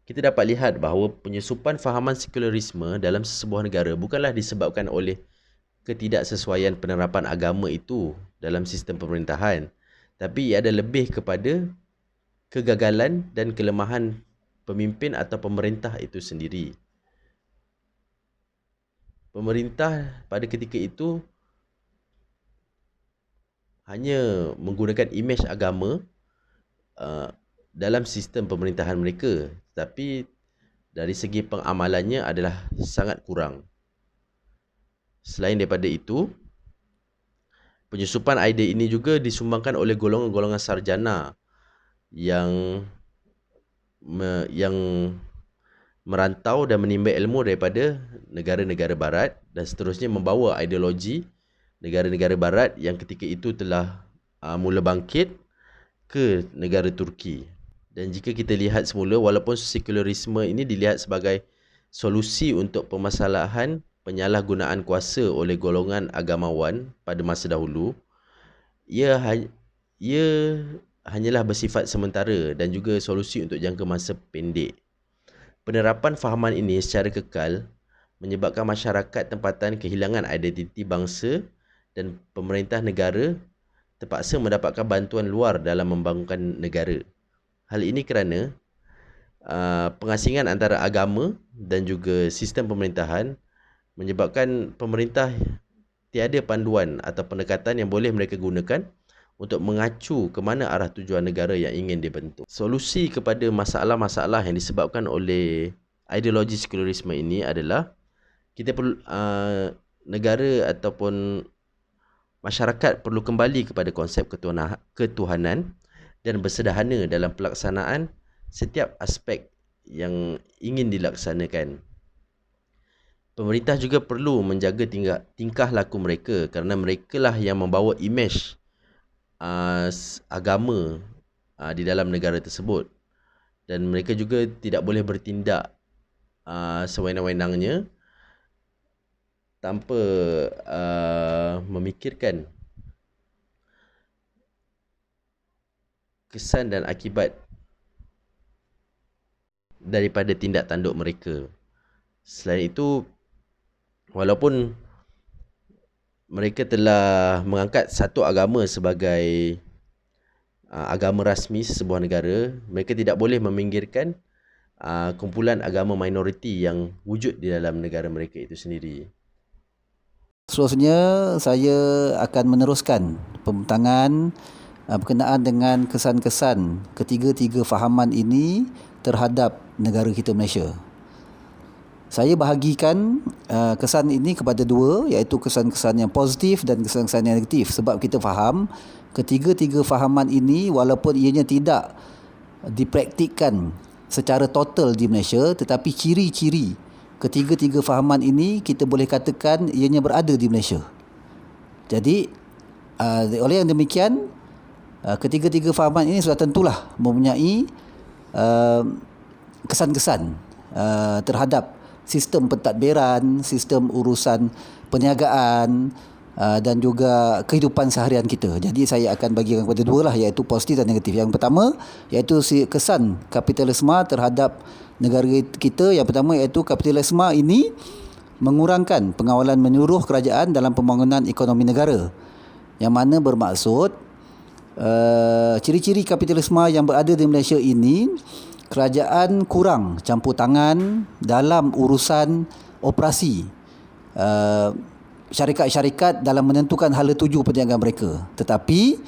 kita dapat lihat bahawa penyusupan fahaman sekularisme dalam sesebuah negara bukanlah disebabkan oleh ketidaksesuaian penerapan agama itu dalam sistem pemerintahan, tapi ia ada lebih kepada kegagalan dan kelemahan pemimpin atau pemerintah itu sendiri. Pemerintah pada ketika itu hanya menggunakan imej agama dalam sistem pemerintahan mereka, tetapi dari segi pengamalannya adalah sangat kurang. Selain daripada itu, penyusupan idea ini juga disumbangkan oleh golongan-golongan sarjana yang merantau dan menimba ilmu daripada negara-negara barat dan seterusnya membawa ideologi negara-negara barat yang ketika itu telah mula bangkit ke negara Turki. Dan jika kita lihat semula, walaupun sekularisme ini dilihat sebagai solusi untuk permasalahan penyalahgunaan kuasa oleh golongan agamawan pada masa dahulu, ia hanyalah bersifat sementara dan juga solusi untuk jangka masa pendek. Penerapan fahaman ini secara kekal menyebabkan masyarakat tempatan kehilangan identiti bangsa dan pemerintah negara terpaksa mendapatkan bantuan luar dalam membangunkan negara. Hal ini kerana pengasingan antara agama dan juga sistem pemerintahan menyebabkan pemerintah tiada panduan atau pendekatan yang boleh mereka gunakan untuk mengacu ke mana arah tujuan negara yang ingin dibentuk. Solusi kepada masalah-masalah yang disebabkan oleh ideologi sekularisme ini adalah kita perlu negara ataupun masyarakat perlu kembali kepada konsep ketuhanan dan bersederhana dalam pelaksanaan setiap aspek yang ingin dilaksanakan. Pemerintah juga perlu menjaga tingkah laku mereka kerana merekalah yang membawa imej agama di dalam negara tersebut, dan mereka juga tidak boleh bertindak sewenang-wenangnya tanpa memikirkan kesan dan akibat daripada tindak tanduk mereka. Selain itu, walaupun mereka telah mengangkat satu agama sebagai agama rasmi sebuah negara, mereka tidak boleh meminggirkan kumpulan agama minoriti yang wujud di dalam negara mereka itu sendiri. Seterusnya, saya akan meneruskan pembentangan berkenaan dengan kesan-kesan ketiga-tiga fahaman ini terhadap negara kita Malaysia. Saya bahagikan kesan ini kepada dua, iaitu kesan-kesan yang positif dan kesan-kesan yang negatif, sebab kita faham ketiga-tiga fahaman ini walaupun ianya tidak dipraktikkan secara total di Malaysia, tetapi ciri-ciri ketiga-tiga fahaman ini kita boleh katakan ianya berada di Malaysia. Jadi oleh yang demikian, ketiga-tiga fahaman ini sudah tentulah mempunyai kesan-kesan terhadap sistem pentadbiran, sistem urusan perniagaan, dan juga kehidupan seharian kita. Jadi saya akan bagikan kepada dua lah, iaitu positif dan negatif. Yang pertama iaitu kesan kapitalisme terhadap negara kita. Yang pertama iaitu kapitalisme ini mengurangkan pengawalan menyeluruh kerajaan dalam pembangunan ekonomi negara, yang mana bermaksud ciri-ciri kapitalisme yang berada di Malaysia ini, kerajaan kurang campur tangan dalam urusan operasi syarikat-syarikat dalam menentukan hala tuju perniagaan mereka. Tetapi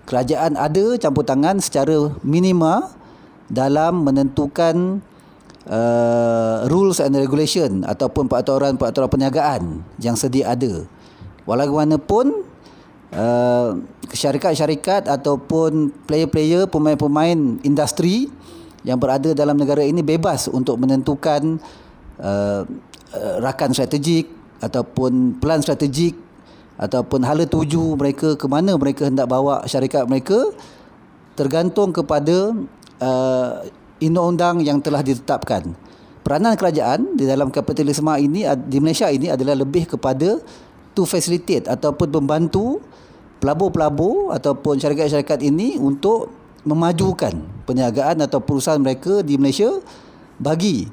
kerajaan ada campur tangan secara minima dalam menentukan rules and regulation ataupun peraturan-peraturan perniagaan yang sedia ada. Walaupun syarikat-syarikat ataupun player-player, pemain-pemain industri yang berada dalam negara ini bebas untuk menentukan rakan strategik ataupun plan strategik ataupun hala tuju mereka, ke mana mereka hendak bawa syarikat mereka, tergantung kepada undang-undang yang telah ditetapkan. Peranan kerajaan di dalam kapitalisme ini di Malaysia ini adalah lebih kepada to facilitate ataupun membantu pelabur-pelabur ataupun syarikat-syarikat ini untuk memajukan perniagaan atau perusahaan mereka di Malaysia bagi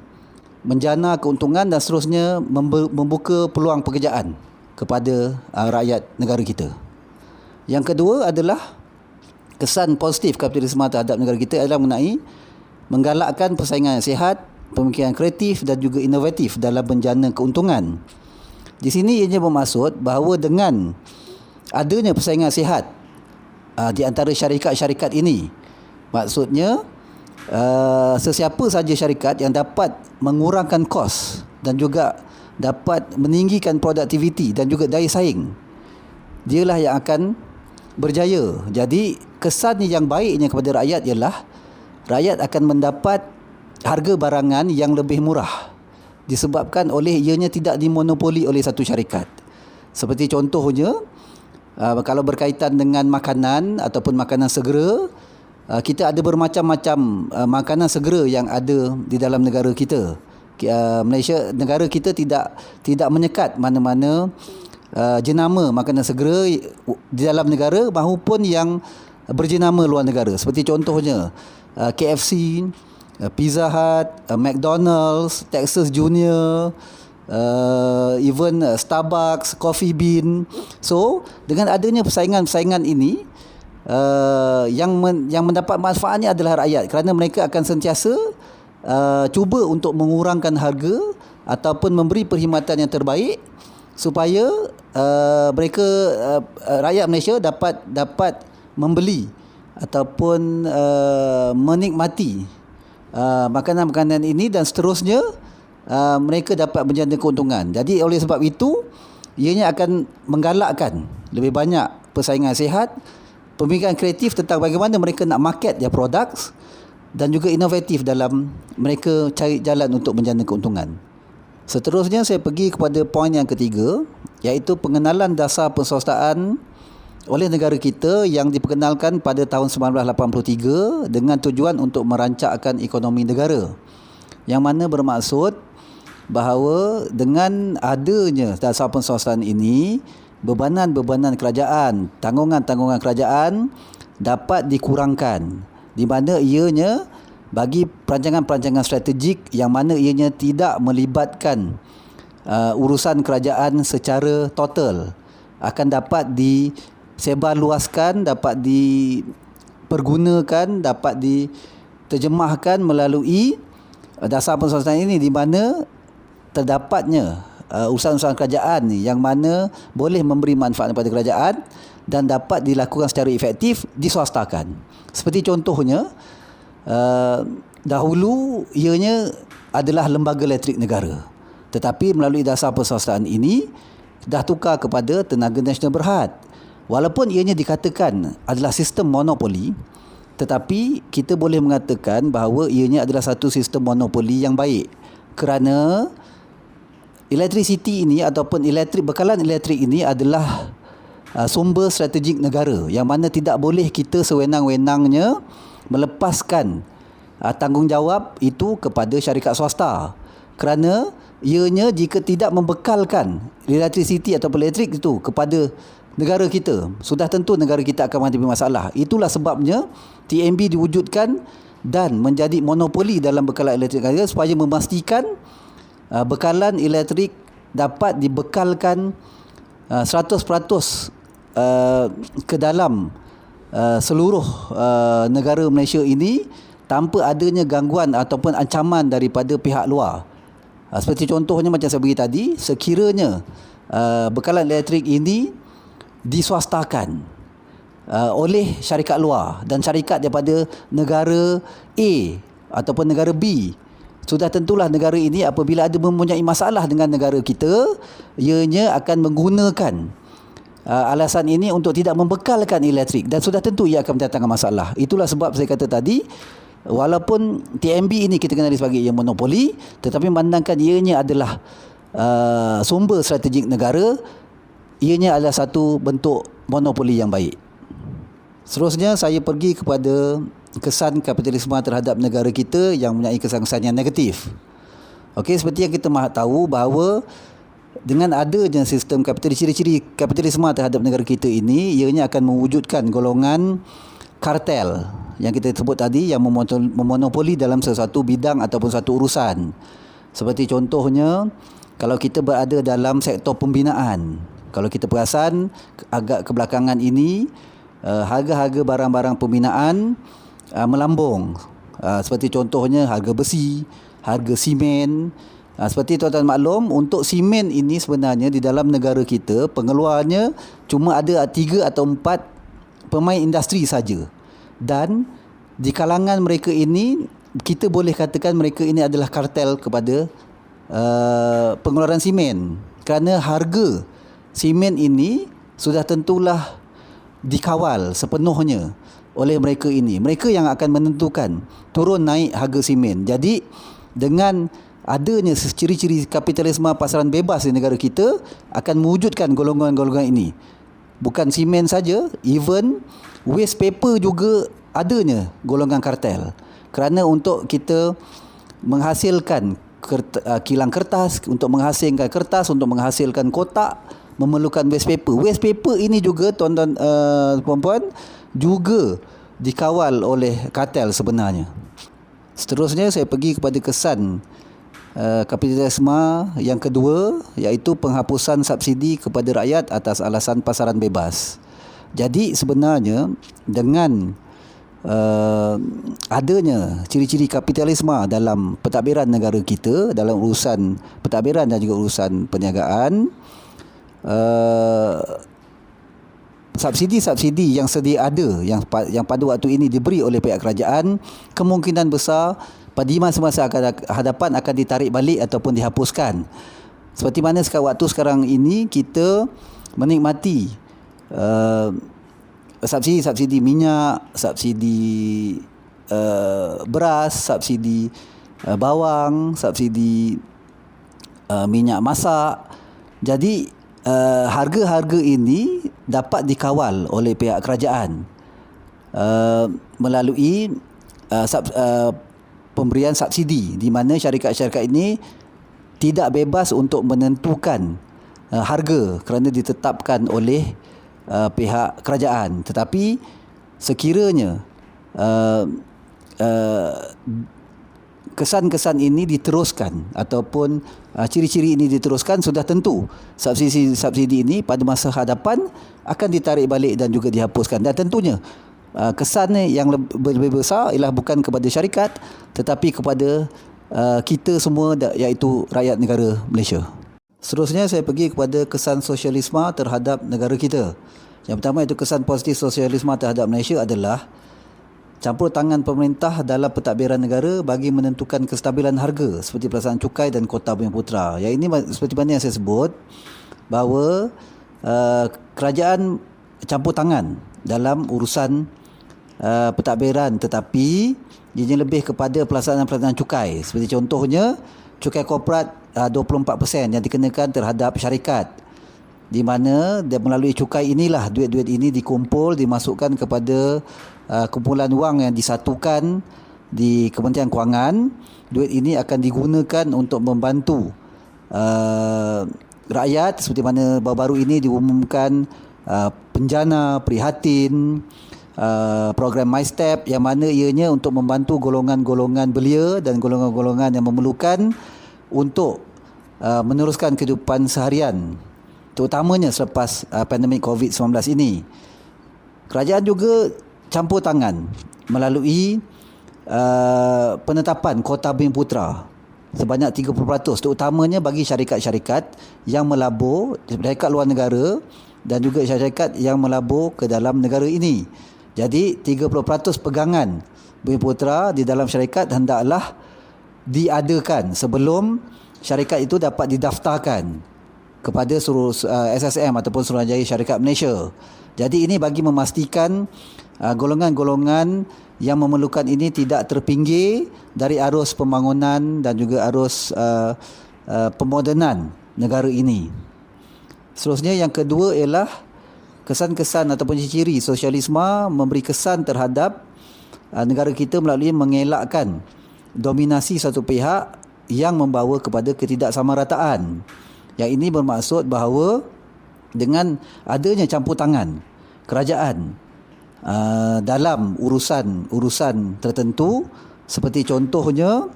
menjana keuntungan dan seterusnya membuka peluang pekerjaan kepada rakyat negara kita. Yang kedua adalah kesan positif kapitalisme terhadap negara kita adalah mengenai menggalakkan persaingan yang sihat, pemikiran kreatif dan juga inovatif dalam menjana keuntungan. Di sini ianya bermaksud bahawa dengan adanya persaingan sihat di antara syarikat-syarikat ini, maksudnya sesiapa saja syarikat yang dapat mengurangkan kos dan juga dapat meninggikan produktiviti dan juga daya saing, dialah yang akan berjaya. Jadi kesan yang baiknya kepada rakyat ialah rakyat akan mendapat harga barangan yang lebih murah disebabkan oleh ianya tidak dimonopoli oleh satu syarikat. Seperti contohnya, kalau berkaitan dengan makanan ataupun makanan segera, kita ada bermacam-macam makanan segera yang ada di dalam negara kita. Malaysia, negara kita tidak menyekat mana-mana jenama makanan segera di dalam negara maupun yang berjenama luar negara. Seperti contohnya KFC, Pizza Hut, McDonald's, Texas Junior, even Starbucks, Coffee Bean. So dengan adanya persaingan-persaingan ini, yang mendapat manfaatnya adalah rakyat, kerana mereka akan sentiasa cuba untuk mengurangkan harga ataupun memberi perkhidmatan yang terbaik supaya mereka rakyat Malaysia dapat membeli ataupun menikmati makanan-makanan ini dan seterusnya mereka dapat menjana keuntungan. Jadi oleh sebab itu ianya akan menggalakkan lebih banyak persaingan sihat, pemikiran kreatif tentang bagaimana mereka nak market their products dan juga inovatif dalam mereka cari jalan untuk menjana keuntungan. Seterusnya saya pergi kepada poin yang ketiga, iaitu pengenalan dasar perswastaan oleh negara kita yang diperkenalkan pada tahun 1983 dengan tujuan untuk merancakkan ekonomi negara, yang mana bermaksud bahawa dengan adanya dasar perswastaan ini, bebanan-bebanan kerajaan, tanggungan-tanggungan kerajaan dapat dikurangkan, di mana ianya bagi perancangan-perancangan strategik yang mana ianya tidak melibatkan urusan kerajaan secara total akan dapat disebarluaskan, dapat dipergunakan, dapat diterjemahkan melalui dasar perswastaan ini, di mana terdapatnya urusan-urusan kerajaan yang mana boleh memberi manfaat kepada kerajaan dan dapat dilakukan secara efektif diswastakan. Seperti contohnya, dahulu ianya adalah lembaga elektrik negara, tetapi melalui dasar perswastaan ini dah tukar kepada Tenaga Nasional Berhad. Walaupun ianya dikatakan adalah sistem monopoli, tetapi kita boleh mengatakan bahawa ianya adalah satu sistem monopoli yang baik, kerana elektrisiti ini ataupun bekalan elektrik ini adalah sumber strategik negara, yang mana tidak boleh kita sewenang-wenangnya melepaskan tanggungjawab itu kepada syarikat swasta, kerana ianya jika tidak membekalkan electricity atau elektrik itu kepada negara kita, sudah tentu negara kita akan menghadapi masalah. Itulah sebabnya TNB diwujudkan dan menjadi monopoli dalam bekalan elektrik negara supaya memastikan bekalan elektrik dapat dibekalkan 100% ke dalam seluruh negara Malaysia ini tanpa adanya gangguan ataupun ancaman daripada pihak luar. Seperti contohnya macam saya bagi tadi, sekiranya bekalan elektrik ini diswastakan oleh syarikat luar dan syarikat daripada negara A ataupun negara B, sudah tentulah negara ini apabila ada mempunyai masalah dengan negara kita, ianya akan menggunakan alasan ini untuk tidak membekalkan elektrik dan sudah tentu ia akan mendatangkan masalah. Itulah sebab saya kata tadi, walaupun TNB ini kita kenali sebagai yang monopoli, tetapi memandangkan ianya adalah sumber strategik negara, ianya adalah satu bentuk monopoli yang baik. Seterusnya saya pergi kepada kesan kapitalisme terhadap negara kita yang mempunyai kesan-kesan yang negatif. Okey, seperti yang kita tahu bahawa dengan adanya sistem ciri-ciri kapitalisme terhadap negara kita ini, ianya akan mewujudkan golongan kartel yang kita sebut tadi yang memonopoli dalam sesuatu bidang ataupun satu urusan. Seperti contohnya, kalau kita berada dalam sektor pembinaan, kalau kita perasan agak kebelakangan ini harga-harga barang-barang pembinaan melambung. Seperti contohnya harga besi, harga simen. Seperti tuan-tuan maklum, untuk simen ini sebenarnya di dalam negara kita pengeluarnya cuma ada 3 atau 4 pemain industri saja. Dan di kalangan mereka ini, kita boleh katakan mereka ini adalah kartel kepada pengeluaran simen, kerana harga simen ini sudah tentulah dikawal sepenuhnya oleh mereka ini. Mereka yang akan menentukan turun naik harga simen. Jadi dengan adanya ciri-ciri kapitalisme pasaran bebas di negara kita akan mewujudkan golongan-golongan ini. Bukan simen saja, even waste paper juga adanya golongan kartel. Kerana untuk kita menghasilkan kilang kertas, untuk menghasilkan kertas, untuk menghasilkan kotak, memerlukan waste paper. Waste paper ini juga tuan-tuan puan-puan juga dikawal oleh kartel sebenarnya. Seterusnya saya pergi kepada kesan kapitalisme yang kedua, iaitu penghapusan subsidi kepada rakyat atas alasan pasaran bebas. Jadi sebenarnya dengan adanya ciri-ciri kapitalisme dalam pentadbiran negara kita, dalam urusan pentadbiran dan juga urusan perniagaan, subsidi-subsidi yang sedia ada yang pada waktu ini diberi oleh pihak kerajaan, kemungkinan besar pada masa-masa hadapan akan ditarik balik ataupun dihapuskan. Seperti mana waktu sekarang ini kita menikmati subsidi minyak, subsidi beras, subsidi bawang, subsidi minyak masak. Jadi harga-harga ini dapat dikawal oleh pihak kerajaan melalui pemberian subsidi, di mana syarikat-syarikat ini tidak bebas untuk menentukan harga kerana ditetapkan oleh pihak kerajaan. Tetapi sekiranya kesan-kesan ini diteruskan ataupun ciri-ciri ini diteruskan, sudah tentu subsidi ini pada masa hadapan akan ditarik balik dan juga dihapuskan. Dan tentunya kesan yang lebih besar ialah bukan kepada syarikat tetapi kepada kita semua, iaitu rakyat negara Malaysia. Seterusnya saya pergi kepada kesan sosialisme terhadap negara kita. Yang pertama, itu kesan positif sosialisme terhadap Malaysia adalah campur tangan pemerintah dalam pentadbiran negara bagi menentukan kestabilan harga seperti pelaksanaan cukai dan kota Bumi Putra. Yang ini seperti mana yang saya sebut, bahawa kerajaan campur tangan dalam urusan pentadbiran, tetapi ia lebih kepada pelaksanaan cukai. Seperti contohnya cukai korporat 24% yang dikenakan terhadap syarikat, di mana melalui cukai inilah duit-duit ini dikumpul, dimasukkan kepada kumpulan wang yang disatukan di Kementerian Kewangan. Duit ini akan digunakan untuk membantu rakyat, seperti mana baru-baru ini diumumkan penjana prihatin, program MyStep yang mana ianya untuk membantu golongan-golongan belia dan golongan-golongan yang memerlukan untuk meneruskan kehidupan seharian, terutamanya selepas pandemik COVID-19 ini. Kerajaan juga campur tangan melalui penetapan kota Bumiputera sebanyak 30%, terutamanya bagi syarikat-syarikat yang melabur, syarikat luar negara dan juga syarikat yang melabur ke dalam negara ini. Jadi 30% pegangan Bumiputera di dalam syarikat hendaklah diadakan sebelum syarikat itu dapat didaftarkan kepada SSM ataupun Suruhanjaya Syarikat Malaysia. Jadi ini bagi memastikan golongan-golongan yang memerlukan ini tidak terpinggir dari arus pembangunan dan juga arus pemodenan negara ini. Seterusnya yang kedua ialah kesan-kesan ataupun ciri sosialisme memberi kesan terhadap negara kita melalui mengelakkan dominasi satu pihak yang membawa kepada ketidaksamarataan. Yang ini bermaksud bahawa dengan adanya campur tangan kerajaan dalam urusan tertentu, seperti contohnya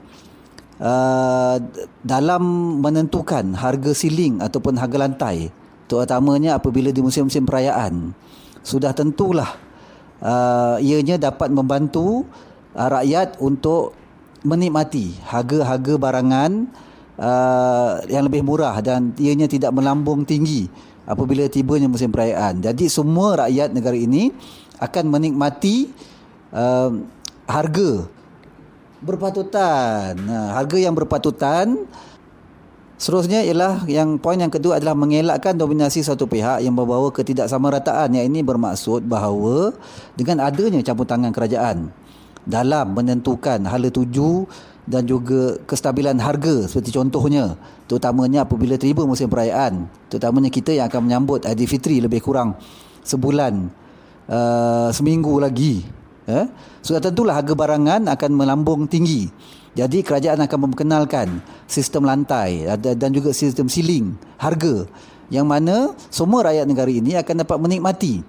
dalam menentukan harga siling ataupun harga lantai, terutamanya apabila di musim-musim perayaan, sudah tentulah ianya dapat membantu rakyat untuk menikmati harga-harga barangan yang lebih murah dan ianya tidak melambung tinggi apabila tibanya musim perayaan. Jadi semua rakyat negara ini akan menikmati harga berpatutan. Harga yang berpatutan. Seterusnya ialah poin yang kedua adalah mengelakkan dominasi satu pihak yang membawa ketidaksamarataan. Yang ini bermaksud bahawa dengan adanya campur tangan kerajaan dalam menentukan hala tuju dan juga kestabilan harga, seperti contohnya terutamanya apabila tiba musim perayaan, terutamanya kita yang akan menyambut Aidilfitri lebih kurang sebulan, seminggu lagi, sudah tentulah harga barangan akan melambung tinggi. Jadi kerajaan akan memperkenalkan sistem lantai dan juga sistem siling harga, yang mana semua rakyat negara ini akan dapat menikmati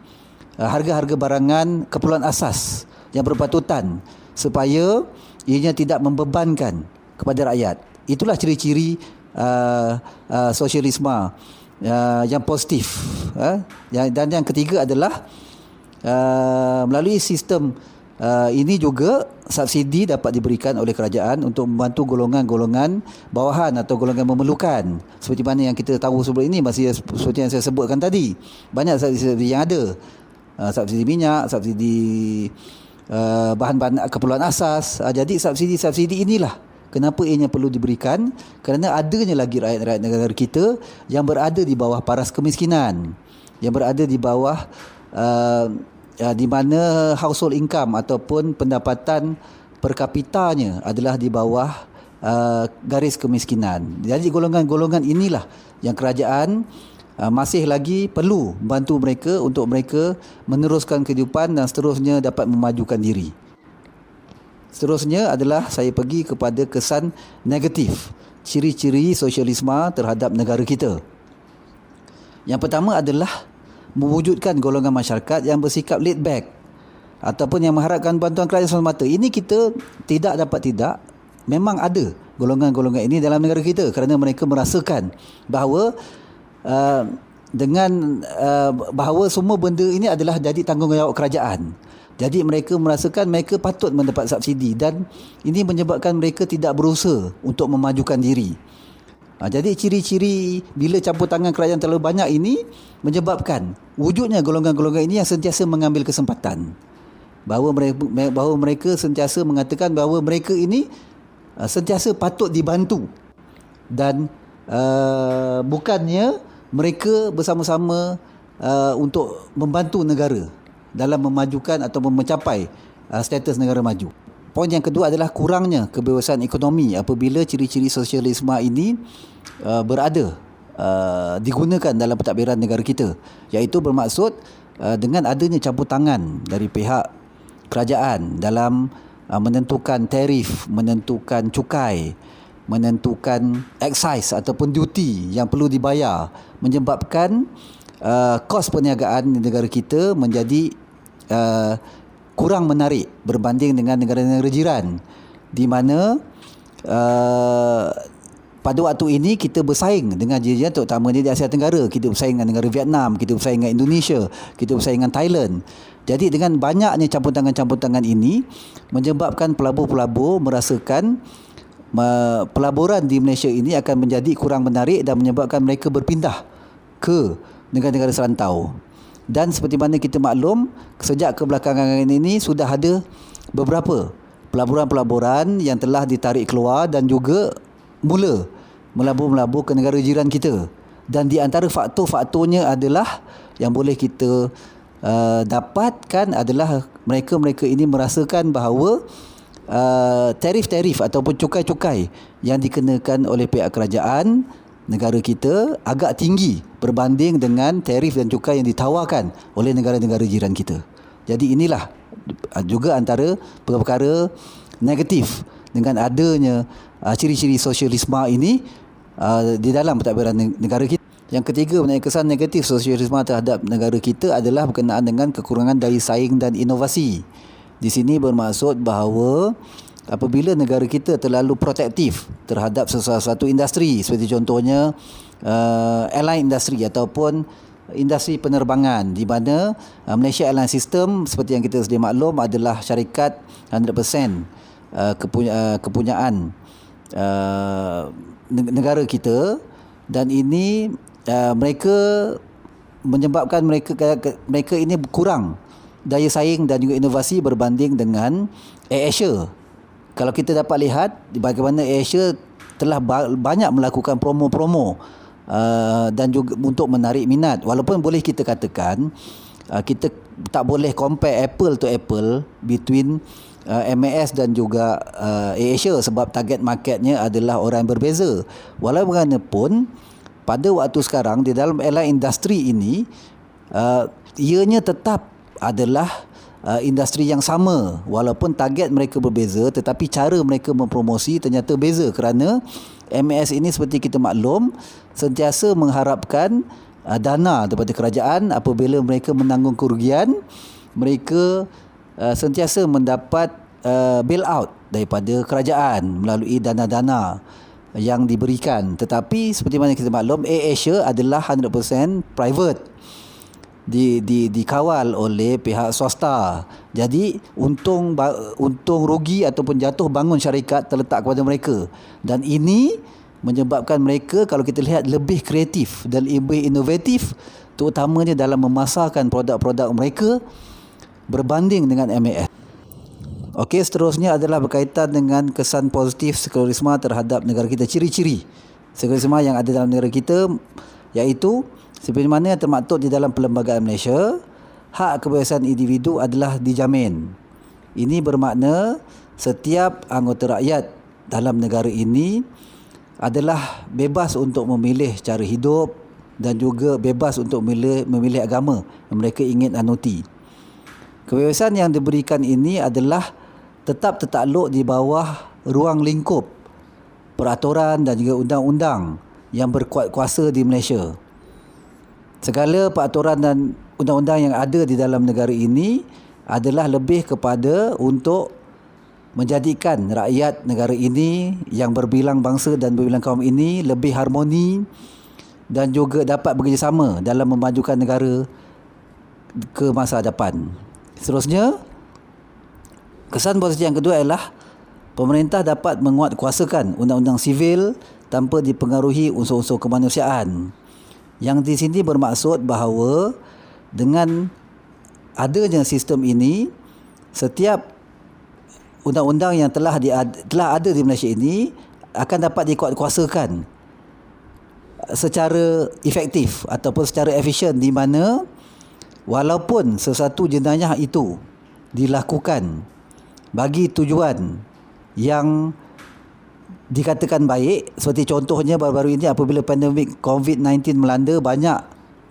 harga-harga barangan keperluan asas yang berpatutan supaya ianya tidak membebankan kepada rakyat. Itulah ciri-ciri sosialisme yang positif. Dan yang ketiga adalah melalui sistem ini juga subsidi dapat diberikan oleh kerajaan untuk membantu golongan-golongan bawahan atau golongan memerlukan. Seperti mana yang kita tahu sebelum ini, masih seperti yang saya sebutkan tadi, banyak subsidi yang ada. Subsidi minyak, subsidi bahan-bahan keperluan asas. Jadi subsidi-subsidi inilah kenapa ianya perlu diberikan, kerana adanya lagi rakyat-rakyat negara kita yang berada di bawah paras kemiskinan, yang berada di bawah di mana household income ataupun pendapatan per kapitanya adalah di bawah garis kemiskinan. Jadi golongan-golongan inilah yang kerajaan masih lagi perlu bantu mereka untuk mereka meneruskan kehidupan dan seterusnya dapat memajukan diri. Seterusnya adalah saya pergi kepada kesan negatif, ciri-ciri sosialisme terhadap negara kita. Yang pertama adalah mewujudkan golongan masyarakat yang bersikap laid back ataupun yang mengharapkan bantuan kerajaan semata-mata. Ini kita memang ada golongan-golongan ini dalam negara kita, kerana mereka merasakan bahawa bahawa semua benda ini adalah jadi tanggungjawab kerajaan. Jadi mereka merasakan mereka patut mendapat subsidi dan ini menyebabkan mereka tidak berusaha untuk memajukan diri. Jadi ciri-ciri bila campur tangan kerajaan terlalu banyak ini menyebabkan wujudnya golongan-golongan ini yang sentiasa mengambil kesempatan. Bahawa mereka sentiasa mengatakan bahawa mereka ini sentiasa patut dibantu dan bukannya mereka bersama-sama untuk membantu negara dalam memajukan atau mencapai status negara maju. Poin yang kedua adalah kurangnya kebebasan ekonomi apabila ciri-ciri sosialisme ini digunakan dalam pentadbiran negara kita, iaitu bermaksud dengan adanya campur tangan dari pihak kerajaan dalam menentukan tarif, menentukan cukai, menentukan excise ataupun duty yang perlu dibayar, menyebabkan kos perniagaan di negara kita menjadi kurang menarik berbanding dengan negara-negara jiran, di mana pada waktu ini kita bersaing dengan jiran terutama di Asia Tenggara. Kita bersaing dengan negara Vietnam, kita bersaing dengan Indonesia, kita bersaing dengan Thailand. Jadi dengan banyaknya campur tangan ini menyebabkan pelabur-pelabur merasakan pelaburan di Malaysia ini akan menjadi kurang menarik dan menyebabkan mereka berpindah ke negara-negara serantau. Dan seperti mana kita maklum, sejak kebelakangan ini sudah ada beberapa pelaburan-pelaburan yang telah ditarik keluar dan juga mula melabur ke negara jiran kita. Dan di antara faktor-faktornya adalah yang boleh kita dapatkan adalah mereka ini merasakan bahawa tarif-tarif ataupun cukai-cukai yang dikenakan oleh pihak kerajaan negara kita agak tinggi berbanding dengan tarif dan cukai yang ditawarkan oleh negara-negara jiran kita. Jadi inilah juga antara perkara negatif dengan adanya ciri-ciri sosialisme ini di dalam pentadbiran negara kita. Yang ketiga, mengenai kesan negatif sosialisme terhadap negara kita adalah berkenaan dengan kekurangan daya saing dan inovasi. Di sini bermaksud bahawa apabila negara kita terlalu protektif terhadap sesuatu industri, seperti contohnya airline industry ataupun industri penerbangan, di mana Malaysia Airline System seperti yang kita sedia maklum adalah syarikat 100% kepunyaan negara kita, dan ini mereka menyebabkan mereka ini kurang daya saing dan juga inovasi berbanding dengan AirAsia. Kalau kita dapat lihat bagaimana AirAsia telah banyak melakukan promo-promo dan juga untuk menarik minat, walaupun boleh kita katakan kita tak boleh compare apple to apple between MAS dan juga AirAsia sebab target marketnya adalah orang yang berbeza. Walau bagaimanapun pada waktu sekarang di dalam airline industri ini ianya tetap adalah industri yang sama, walaupun target mereka berbeza tetapi cara mereka mempromosi ternyata beza, kerana MAS ini seperti kita maklum sentiasa mengharapkan dana daripada kerajaan. Apabila mereka menanggung kerugian, mereka sentiasa mendapat bailout daripada kerajaan melalui dana-dana yang diberikan. Tetapi seperti mana kita maklum, AirAsia adalah 100% private, dikawal oleh pihak swasta. Jadi untung rugi ataupun jatuh bangun syarikat terletak kepada mereka, dan ini menyebabkan mereka, kalau kita lihat, lebih kreatif dan lebih inovatif, terutamanya dalam memasarkan produk-produk mereka berbanding dengan MAS. Okey, seterusnya adalah berkaitan dengan kesan positif sekularisme terhadap negara kita. Ciri-ciri sekularisme yang ada dalam negara kita iaitu seperti mana yang termaktub di dalam Perlembagaan Malaysia, hak kebebasan individu adalah dijamin. Ini bermakna setiap anggota rakyat dalam negara ini adalah bebas untuk memilih cara hidup dan juga bebas untuk memilih agama yang mereka ingin anuti. Kebebasan yang diberikan ini adalah tetap tertakluk di bawah ruang lingkup peraturan dan juga undang-undang yang berkuat kuasa di Malaysia. Segala peraturan dan undang-undang yang ada di dalam negara ini adalah lebih kepada untuk menjadikan rakyat negara ini yang berbilang bangsa dan berbilang kaum ini lebih harmoni dan juga dapat bekerjasama dalam memajukan negara ke masa hadapan. Seterusnya, kesan positif yang kedua adalah pemerintah dapat menguatkuasakan undang-undang sivil tanpa dipengaruhi unsur-unsur kemanusiaan. Yang di sini bermaksud bahawa dengan adanya sistem ini, setiap undang-undang yang telah ada di Malaysia ini akan dapat dikuatkuasakan secara efektif ataupun secara efisien, di mana walaupun sesuatu jenayah itu dilakukan bagi tujuan yang dikatakan baik, seperti contohnya baru-baru ini apabila pandemik COVID-19 melanda, banyak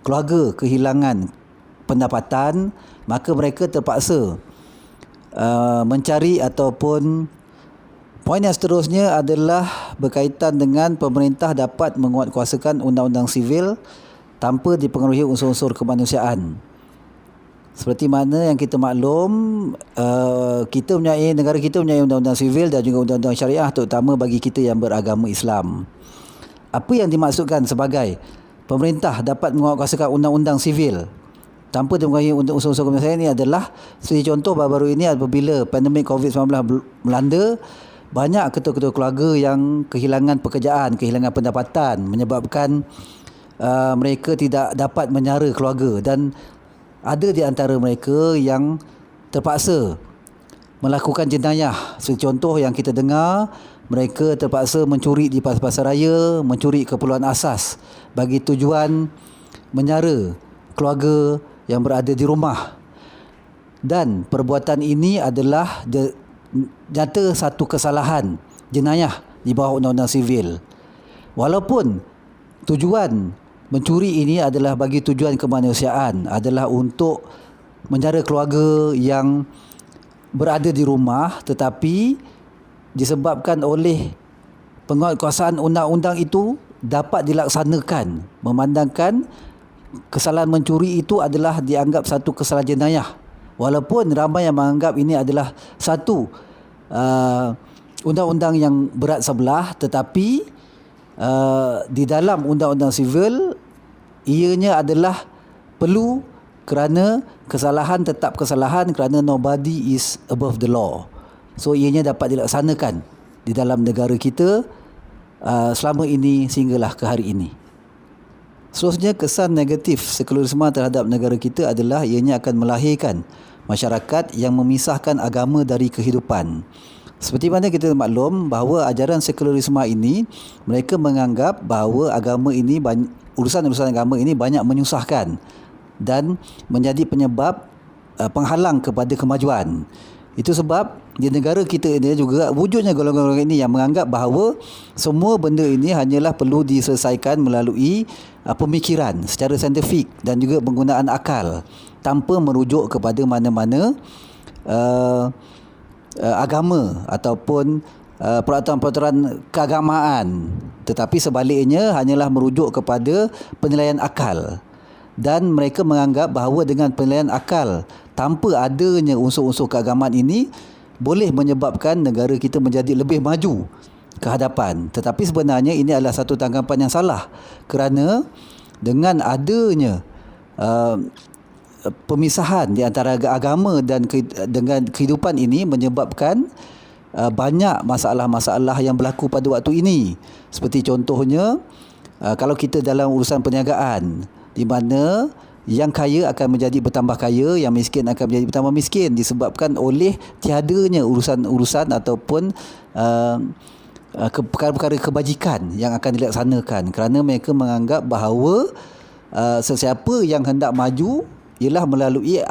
keluarga kehilangan pendapatan, maka mereka terpaksa mencari ataupun Poin yang seterusnya adalah berkaitan dengan pemerintah dapat menguatkuasakan undang-undang sivil tanpa dipengaruhi unsur-unsur kemanusiaan. Seperti mana yang kita maklum, negara kita mempunyai undang-undang sivil dan juga undang-undang syariah, terutama bagi kita yang beragama Islam. Apa yang dimaksudkan sebagai pemerintah dapat menguatkuasakan undang-undang sivil tanpa dipengaruhi unsur-unsur kemanusiaan ini adalah, seperti contoh baru-baru ini apabila pandemik COVID-19 melanda, banyak ketua-ketua keluarga yang kehilangan pekerjaan, kehilangan pendapatan, menyebabkan mereka tidak dapat menyara keluarga, dan ada di antara mereka yang terpaksa melakukan jenayah. Seperti contoh yang kita dengar, mereka terpaksa mencuri di pasar raya, mencuri keperluan asas bagi tujuan menyara keluarga yang berada di rumah. Dan perbuatan ini adalah nyata satu kesalahan jenayah di bawah undang-undang sivil. Walaupun tujuan mencuri ini adalah bagi tujuan kemanusiaan, adalah untuk menjara keluarga yang berada di rumah, tetapi disebabkan oleh penguatkuasaan undang-undang itu dapat dilaksanakan, memandangkan kesalahan mencuri itu adalah dianggap satu kesalahan jenayah. Walaupun ramai yang menganggap ini adalah satu undang-undang yang berat sebelah, tetapi di dalam undang-undang sivil ianya adalah perlu, kerana kesalahan tetap kesalahan, kerana nobody is above the law. So ianya dapat dilaksanakan di dalam negara kita selama ini sehinggalah ke hari ini. Seterusnya, kesan negatif sekularisme terhadap negara kita adalah ianya akan melahirkan masyarakat yang memisahkan agama dari kehidupan. Seperti mana kita maklum bahawa ajaran sekularisme ini, mereka menganggap bahawa agama ini, urusan-urusan agama ini banyak menyusahkan dan menjadi penyebab penghalang kepada kemajuan. Itu sebab di negara kita ini juga wujudnya golongan-golongan ini yang menganggap bahawa semua benda ini hanyalah perlu diselesaikan melalui pemikiran secara saintifik dan juga penggunaan akal, tanpa merujuk kepada mana-mana agama ataupun peraturan-peraturan keagamaan, tetapi sebaliknya hanyalah merujuk kepada penilaian akal. Dan mereka menganggap bahawa dengan penilaian akal tanpa adanya unsur-unsur keagamaan ini boleh menyebabkan negara kita menjadi lebih maju ke hadapan. Tetapi sebenarnya ini adalah satu tanggapan yang salah, kerana dengan adanya pemisahan di antara agama dan dengan kehidupan ini menyebabkan banyak masalah-masalah yang berlaku pada waktu ini. Seperti contohnya, kalau kita dalam urusan perniagaan, di mana yang kaya akan menjadi bertambah kaya, yang miskin akan menjadi bertambah miskin, disebabkan oleh tiadanya urusan-urusan ataupun perkara-perkara kebajikan yang akan dilaksanakan, kerana mereka menganggap bahawa sesiapa yang hendak maju ialah melalui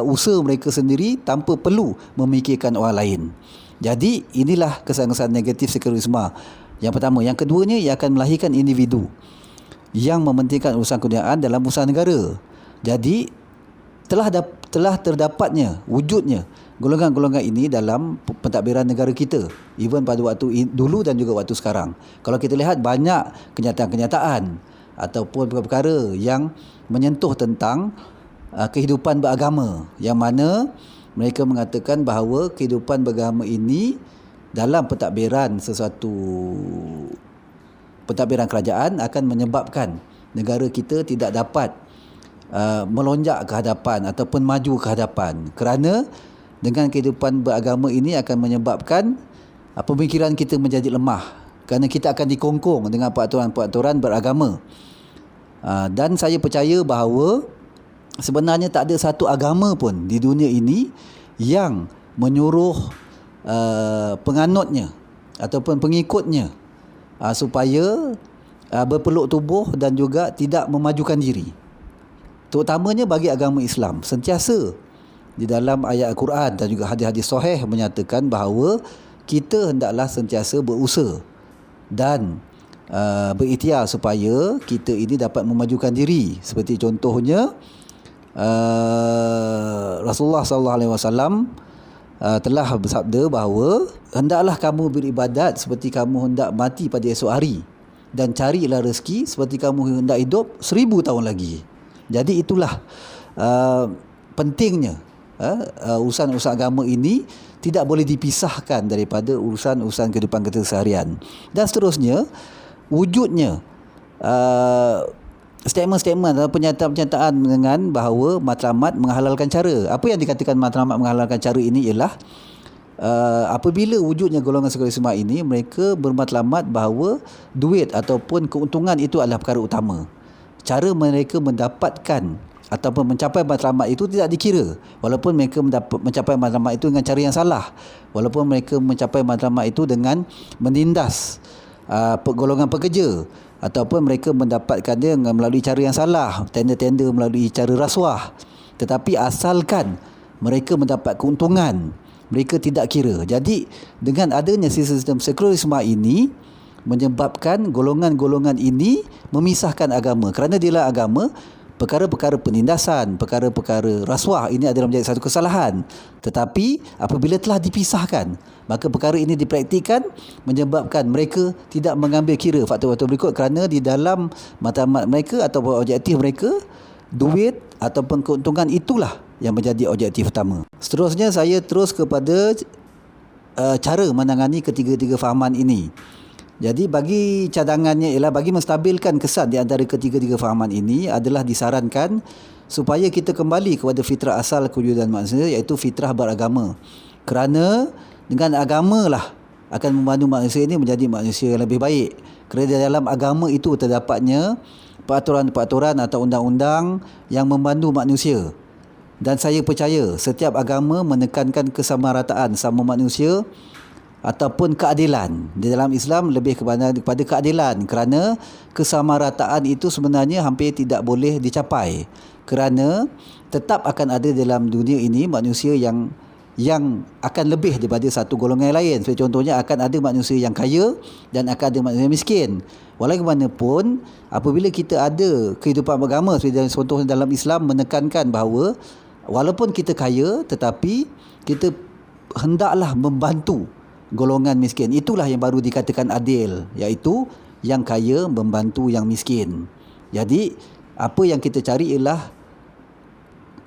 usaha mereka sendiri tanpa perlu memikirkan orang lain. Jadi inilah kesan-kesan negatif sekularisme yang pertama. Yang keduanya, ia akan melahirkan individu yang mementingkan urusan keduniaan dalam urusan negara. Jadi telah terdapatnya wujudnya golongan-golongan ini dalam pentadbiran negara kita, even pada waktu dulu dan juga waktu sekarang. Kalau kita lihat, banyak kenyataan-kenyataan ataupun perkara-perkara yang menyentuh tentang kehidupan beragama, yang mana mereka mengatakan bahawa kehidupan beragama ini dalam pentadbiran pentadbiran kerajaan akan menyebabkan negara kita tidak dapat melonjak ke hadapan ataupun maju ke hadapan, kerana dengan kehidupan beragama ini akan menyebabkan pemikiran kita menjadi lemah, kerana kita akan dikongkong dengan peraturan-peraturan beragama. Dan saya percaya bahawa sebenarnya tak ada satu agama pun di dunia ini yang menyuruh penganutnya ataupun pengikutnya supaya berpeluk tubuh dan juga tidak memajukan diri. Terutamanya bagi agama Islam, sentiasa di dalam ayat Al-Quran dan juga hadis-hadis sahih menyatakan bahawa kita hendaklah sentiasa berusaha dan berikhtiar supaya kita ini dapat memajukan diri. Seperti contohnya Rasulullah SAW telah bersabda bahawa hendaklah kamu beribadat seperti kamu hendak mati pada esok hari, dan carilah rezeki seperti kamu hendak hidup 1000 tahun lagi. Jadi itulah pentingnya urusan-urusan agama ini tidak boleh dipisahkan daripada urusan-urusan kehidupan kita seharian. Dan seterusnya, wujudnya statement-statement atau pernyataan-pernyataan dengan bahawa matlamat menghalalkan cara. Apa yang dikatakan matlamat menghalalkan cara ini ialah apabila wujudnya golongan sekularisme ini, mereka bermatlamat bahawa duit ataupun keuntungan itu adalah perkara utama. Cara mereka mendapatkan ataupun mencapai matlamat itu tidak dikira, walaupun mereka mencapai matlamat itu dengan cara yang salah, walaupun mereka mencapai matlamat itu dengan menindas golongan pekerja, ataupun mereka mendapatkan dia melalui cara yang salah, tender-tender melalui cara rasuah. Tetapi asalkan mereka mendapat keuntungan, mereka tidak kira. Jadi dengan adanya sistem sekularisme ini menyebabkan golongan-golongan ini memisahkan agama. Kerana dia agama, perkara-perkara penindasan, perkara-perkara rasuah ini adalah menjadi satu kesalahan. Tetapi apabila telah dipisahkan, maka perkara ini dipraktikkan, menyebabkan mereka tidak mengambil kira faktor-faktor berikut, kerana di dalam matlamat mereka ataupun objektif mereka, duit ataupun keuntungan itulah yang menjadi objektif utama. Seterusnya saya terus kepada cara menangani ketiga-tiga fahaman ini. Jadi bagi cadangannya ialah bagi menstabilkan kesan di antara ketiga-tiga fahaman ini adalah disarankan supaya kita kembali kepada fitrah asal kewujudan manusia, iaitu fitrah beragama. Kerana dengan agama lah akan membantu manusia ini menjadi manusia yang lebih baik. Kerana di dalam agama itu terdapatnya peraturan-peraturan atau undang-undang yang membantu manusia. Dan saya percaya setiap agama menekankan kesamarataan sama manusia ataupun keadilan. Di dalam Islam lebih kepada keadilan, kerana kesamarataan itu sebenarnya hampir tidak boleh dicapai, kerana tetap akan ada dalam dunia ini manusia yang akan lebih daripada satu golongan yang lain. Seperti contohnya akan ada manusia yang kaya dan akan ada manusia yang miskin. Walaupun apabila kita ada kehidupan beragama, seperti contohnya dalam Islam menekankan bahawa walaupun kita kaya, tetapi kita hendaklah membantu golongan miskin. Itulah yang baru dikatakan adil, iaitu yang kaya membantu yang miskin. Jadi apa yang kita cari ialah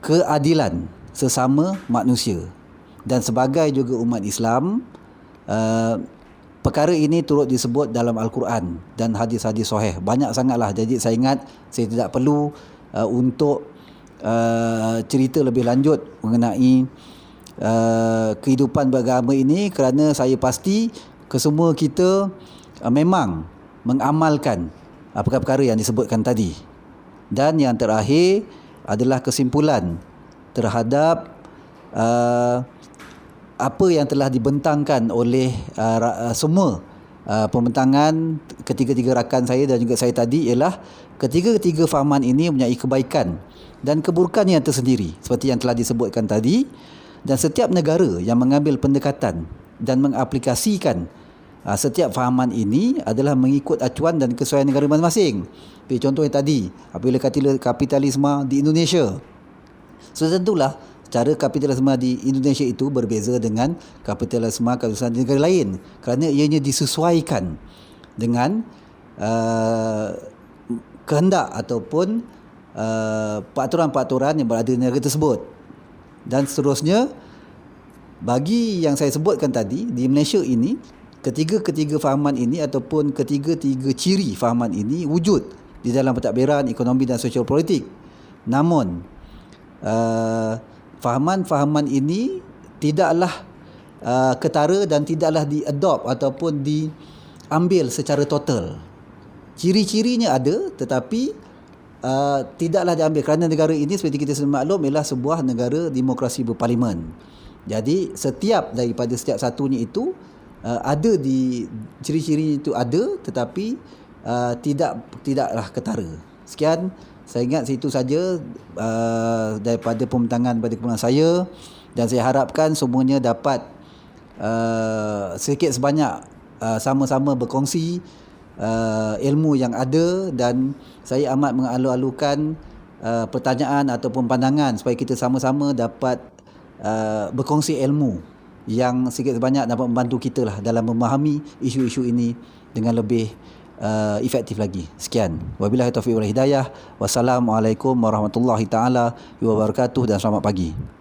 keadilan sesama manusia. Dan sebagai juga umat Islam, perkara ini turut disebut dalam Al-Quran dan hadis-hadis sahih. Banyak sangatlah. Jadi saya ingat saya tidak perlu untuk cerita lebih lanjut mengenai kehidupan beragama ini, kerana saya pasti kesemua kita memang mengamalkan perkara-perkara yang disebutkan tadi. Dan yang terakhir adalah kesimpulan terhadap apa yang telah dibentangkan oleh semua pembentangan ketiga-tiga rakan saya dan juga saya tadi, ialah ketiga-tiga fahaman ini mempunyai kebaikan dan keburukan yang tersendiri seperti yang telah disebutkan tadi. Dan setiap negara yang mengambil pendekatan dan mengaplikasikan setiap fahaman ini adalah mengikut acuan dan kesesuaian negara masing-masing. Seperti contohnya tadi, apabila kapitalisme di Indonesia, tentulah cara kapitalisme di Indonesia itu berbeza dengan kapitalisme di negara lain, kerana ianya disesuaikan dengan kehendak ataupun peraturan-peraturan yang berada di negara tersebut. Dan seterusnya, bagi yang saya sebutkan tadi, di Malaysia ini, ketiga-ketiga fahaman ini ataupun ketiga-tiga ciri fahaman ini wujud di dalam pentadbiran, ekonomi dan sosial politik. Namun fahaman-fahaman ini tidaklah ketara dan tidaklah diadopt ataupun diambil secara total. Ciri-cirinya ada, tetapi tidaklah diambil, kerana negara ini seperti kita sudah maklum ialah sebuah negara demokrasi berparlimen. Jadi daripada setiap satunya itu ada di ciri-ciri itu ada, tetapi tidaklah ketara. Sekian, saya ingat itu saja daripada pembentangan pada kemudian saya, dan saya harapkan semuanya dapat sedikit sebanyak sama-sama berkongsi ilmu yang ada, dan saya amat mengalu-alukan pertanyaan ataupun pandangan supaya kita sama-sama dapat berkongsi ilmu yang sikit sebanyak dapat membantu kita lah dalam memahami isu-isu ini dengan lebih efektif lagi. Sekian. Wabillahi taufiq wal hidayah. Wassalamualaikum warahmatullahi taala wabarakatuh dan selamat pagi.